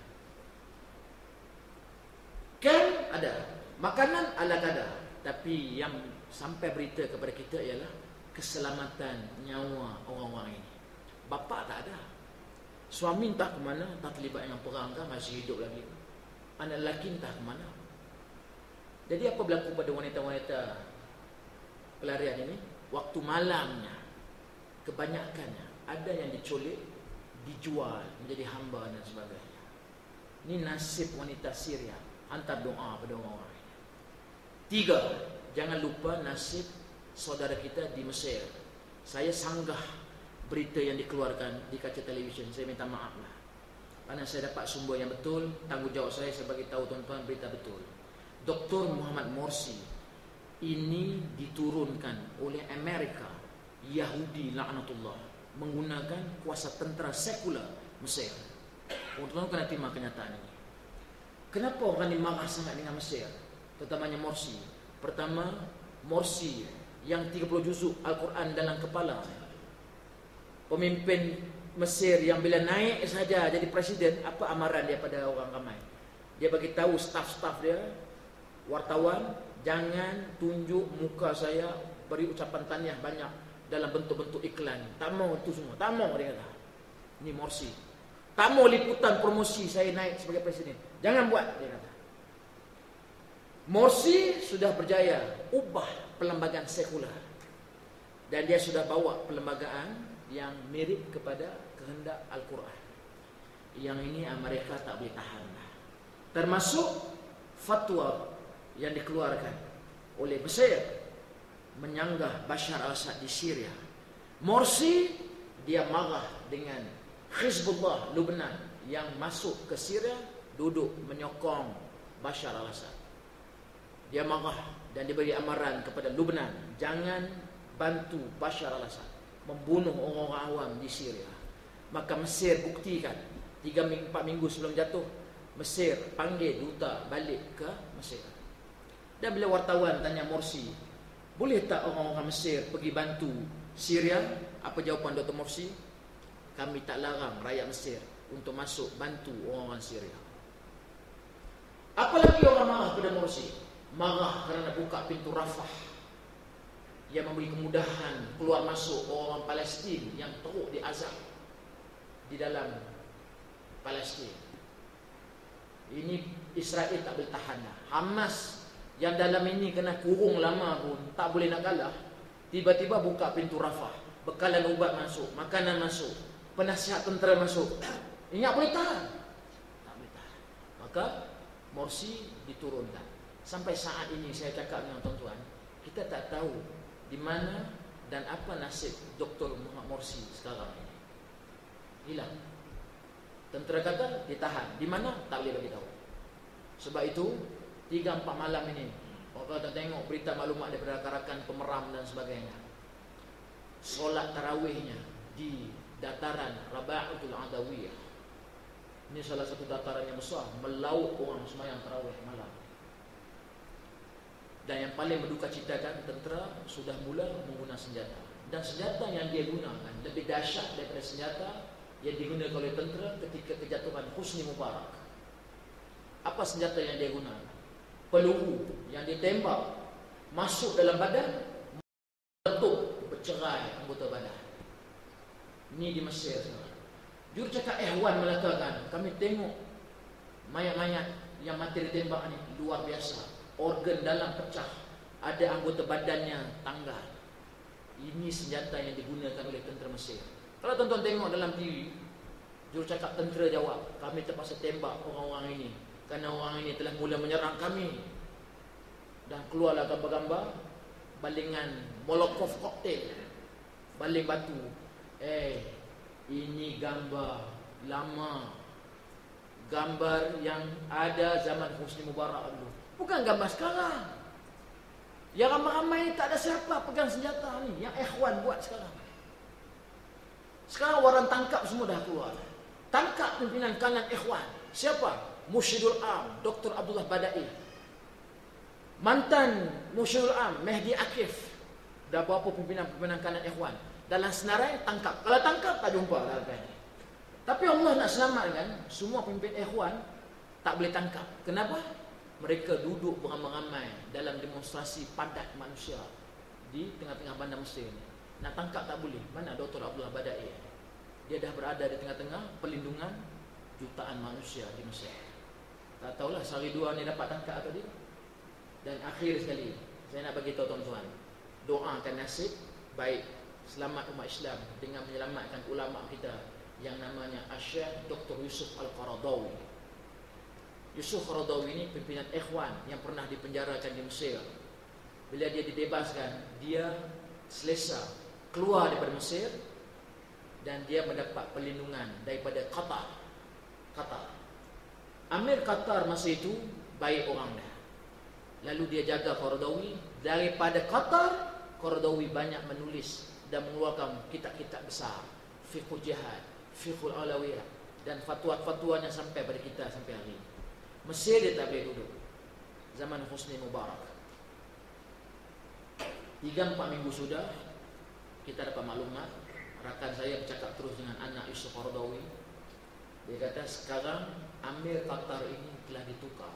Kem ada, makanan ala kadar, tapi yang sampai berita kepada kita ialah keselamatan nyawa orang-orang ini. Bapa tak ada, suami entah ke mana, tak terlibat dengan perang kan, masih hidup lagi. Anak lelaki entah ke mana. Jadi apa berlaku pada wanita-wanita pelarian ini? Waktu malamnya, kebanyakannya ada yang diculik, dijual menjadi hamba dan sebagainya. Ini nasib wanita Syria. Hantar doa pada orang-orang ini. 3, jangan lupa nasib saudara kita di Mesir. Saya sanggah berita yang dikeluarkan di kaca televisyen. Saya minta maaf lah. Karena saya dapat sumber yang betul, tanggungjawab saya sebagai tahu tuan-tuan berita betul. Dr. Muhammad Morsi ini diturunkan oleh Amerika, Yahudi laknatullah, menggunakan kuasa tentera sekular Mesir. Tuan-tuan kena terima kenyataan ini. Kenapa orang ini marah sangat dengan Mesir, terutamanya Morsi? Pertama, Morsi yang 30 juzuk Al-Quran dalam kepala, pemimpin Mesir yang bila naik saja jadi presiden, apa amaran dia pada orang ramai? Dia bagi tahu staf-staf dia, wartawan, jangan tunjuk muka saya beri ucapan tahniah banyak dalam bentuk-bentuk iklan. Tak mau itu semua, tak mau, dia kata. Ini Morsi. Tak mau liputan promosi saya naik sebagai presiden. Jangan buat, dia kata. Morsi sudah berjaya ubah perlembagaan sekular, dan dia sudah bawa perlembagaan yang mirip kepada kehendak Al-Quran. Yang ini mereka tak boleh tahan. Termasuk fatwa yang dikeluarkan oleh Mesir menyanggah Bashar al-Assad di Syria. Morsi dia marah dengan Hizbullah Lebanon yang masuk ke Syria, duduk menyokong Bashar al-Assad. Dia marah dan diberi amaran kepada Lebanon, jangan bantu Bashar al-Assad membunuh orang-orang awam di Syria. Maka Mesir buktikan 3-4 minggu sebelum jatuh, Mesir panggil duta balik ke Mesir. Dan bila wartawan tanya Morsi, boleh tak orang-orang Mesir pergi bantu Syria? Apa jawapan Dr. Morsi? Kami tak larang rakyat Mesir untuk masuk bantu orang-orang Syria. Apalagi orang marah pada Morsi? Marah kerana buka pintu Rafah yang memberi kemudahan keluar masuk orang Palestin yang teruk diazab di dalam Palestin. Ini Israel tak boleh tahan dah. Hamas yang dalam ini kena kurung lama pun tak boleh nak kalah. Tiba-tiba buka pintu Rafah, bekalan ubat masuk, makanan masuk, penasihat tentera masuk. Ingat boleh tahan? Tak boleh tahan. Maka Morsi diturunkan. Sampai saat ini saya cakap dengan tuan-tuan, kita tak tahu di mana dan apa nasib Dr. Muhammad Morsi sekarang ini. Hilang. Tentera kata ditahan. Di mana? Tak boleh bagi tahu. Sebab itu 3-4 malam ini orang tak tengok berita maklumat daripada rakan-rakan pemeram dan sebagainya. Solat tarawihnya di dataran Raba'atul Adawiyah. Ini salah satu dataran yang besar, melaut orang sembahyang tarawih malam. Dan yang paling berduka citakan, tentera sudah mula menggunakan senjata. Dan senjata yang dia gunakan lebih dahsyat daripada senjata yang digunakan oleh tentera ketika kejatuhan Husni Mubarak. Apa senjata yang dia gunakan? Peluru yang ditembak masuk dalam badan, meletup, bercerai anggota badan. Ini di Mesir sekarang. Jurucakap Ikhwan mengatakan, kami tengok mayat-mayat yang mati ditembak ni luar biasa. Organ dalam pecah, ada anggota badannya tanggal. Ini senjata yang digunakan oleh tentera Mesir. Kalau tuan-tuan tengok dalam TV, jurucakap tentera jawab, kami terpaksa tembak orang-orang ini kerana orang ini telah mula menyerang kami. Dan keluarlah gambar-gambar balingan Molotov cocktail, baling batu. Ini gambar lama, gambar yang ada zaman Husni Mubarak dulu, bukan gambar sekarang. Yang ramai-ramai tak ada siapa pegang senjata ni, yang Ikhwan buat sekarang. Sekarang orang tangkap semua dah keluar. Tangkap pimpinan kanan Ikhwan. Siapa? Mursyidul Am, Dr. Abdullah Badai. Mantan Mursyidul Am, Mehdi Akif. Dah berapa pimpinan kanan Ikhwan. Dalam senarai tangkap. Kalau tangkap tak jumpa dalam ini. Tapi Allah nak selamatkan semua pemimpin Ikhwan tak boleh tangkap. Kenapa? Mereka duduk beramai-ramai dalam demonstrasi padat manusia di tengah-tengah bandar Mesir. Nak tangkap tak boleh. Mana Dr. Abdullah Badai? Dia dah berada di tengah-tengah perlindungan jutaan manusia di Mesir. Tak tahulah sehari dua ni dapat tangkap atau tidak. Dan akhir sekali, saya nak bagi tahu tuan-tuan, doakan nasib baik selamat umat Islam dengan menyelamatkan ulama kita yang namanya Syekh Dr. Yusuf Al-Qaradawi. Yusuf Qaradawi ini pimpinan Ikhwan yang pernah dipenjarakan di Mesir. Bila dia dibebaskan, dia selesa keluar daripada Mesir dan dia mendapat perlindungan daripada Qatar. Qatar. Amir Qatar masa itu baik orang dah. Lalu dia jaga Qaradawi. Daripada Qatar, Qaradawi banyak menulis dan mengeluarkan kitab-kitab besar, fiqh jihad, fiqh alawiyah, dan fatwa-fatwa yang sampai pada kita sampai hari ini. Mesir dia tak boleh duduk zaman Husni Mubarak. 3-4 minggu sudah kita dapat maklumat, rakan saya bercakap terus dengan anak Yusuf Qaradawi. Dia kata sekarang Amir Qatar ini telah ditukar.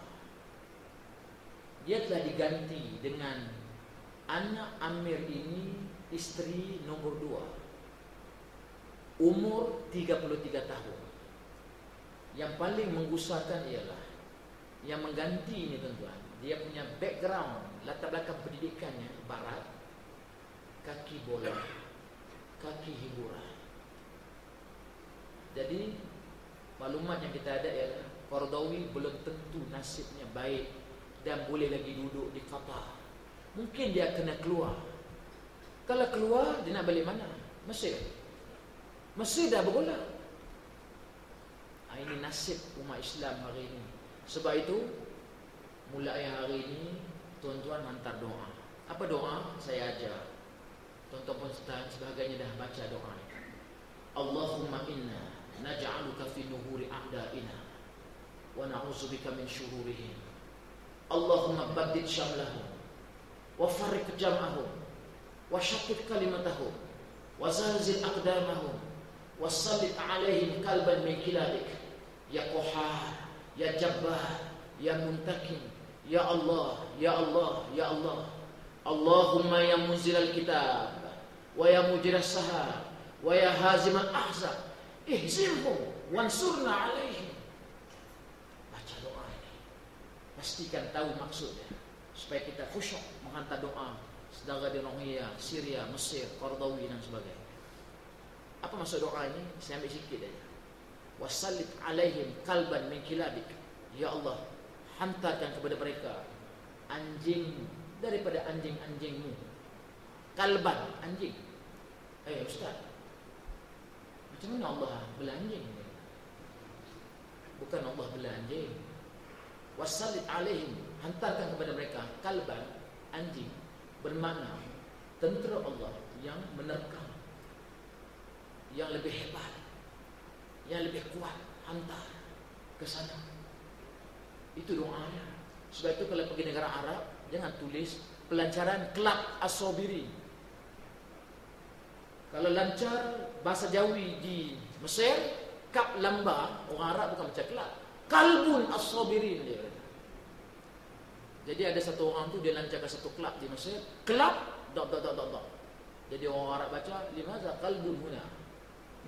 Dia telah diganti dengan anak Amir ini, isteri nombor 2, umur 33 tahun. Yang paling menggusarkan ialah yang mengganti ini tuan-tuan, dia punya background, latar belakang pendidikannya barat, kaki bola, kaki hiburan. Jadi maklumat yang kita ada ialah Qaradawi belum tentu nasibnya baik dan boleh lagi duduk di Qatar. Mungkin dia kena keluar. Kalau keluar, dia nak balik mana? Mesir. Mesir dah berbola. Ini nasib umat Islam hari ini. Sebab itu, mulai hari ini, tuan-tuan hantar doa. Apa doa? Saya ajar. Tuan-tuan pun sebagainya dah baca doa. Allahumma inna naj'aluka fi nuhuri a'da'ina wa na'udzubika min syururihim. Allahumma baddid syamlahum wa farriq jam'ahum wa syaqqit kalimatahum wa zalzil aqdamahum wa sallit 'alaihim kalban min kilabik ya Qahhar ya Jabbar ya Muntakim ya Allah ya Allah ya Allah. Allahumma ya munzilal kitab wa ya mujras sahab wa ya hazimal ahzab ihzimhum wansurna 'alaihim. Baca doa ini, pastikan tahu maksudnya supaya kita khusyuk menghantar doa saudara di Rohingya, Syria, Mesir, Qaradawi dan sebagainya. Apa maksud doa ini? Saya ambil sikit saja. Wasallit 'alaihim kalban min kilabik. Ya Allah, hantarkan kepada mereka anjing daripada anjing-anjingmu. Kalban, anjing. Ustaz, macam mana Allah bela anjing? Bukan Allah bela anjing. Wasallit 'alaihim, hantarkan kepada mereka kalban, anjing, bermakna tentera Allah yang menerkam, yang lebih hebat, yang lebih kuat, hantar ke sana. Itu doanya. Sebab itu kalau pergi negara Arab, jangan tulis pelancaran Kelab As-Sabiri. Kalau lancar bahasa Jawi di Mesir, Kap Lamba, orang Arab bukan macam kelab, Kalbun As-Sabirin dia. Jadi ada satu orang tu dia lancarkan satu kelab di Mesir, kelab ... Jadi orang Arab baca limaza kalbun huna.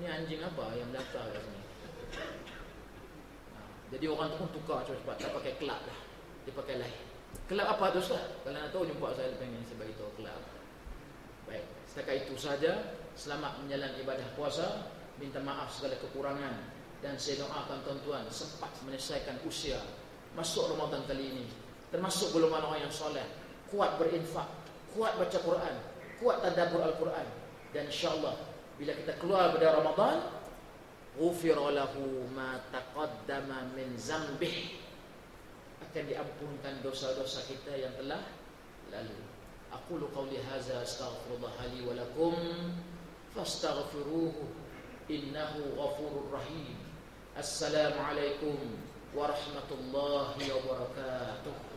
Ini anjing apa yang daftar kat sini? Jadi orang tu pun tukar cepat-cepat, tak pakai kelab dah. Dia pakai lain. Kelab apa tu Ustaz? Kalau nak tahu jumpa saya, pengen saya bagi tahu kelab. Baik, setakat itu saja. Selamat menjalani ibadah puasa. Minta maaf segala kekurangan dan saya doakan tuan-tuan sempat menyelesaikan usia masuk Ramadan kali ini, termasuk golongan orang yang soleh, kuat berinfak, kuat baca Quran, kuat tadabbur Al-Quran, dan insya-Allah bila kita keluar pada Ramadan, ghufira lahu ma taqaddama min zambih, akan diampunkan dosa-dosa kita yang telah lalu. Aqulu qawli hadza astaghfirullah li wa lakum fastaghfiruhu innahu ghafurur rahim. Assalamualaikum warahmatullahi wabarakatuh.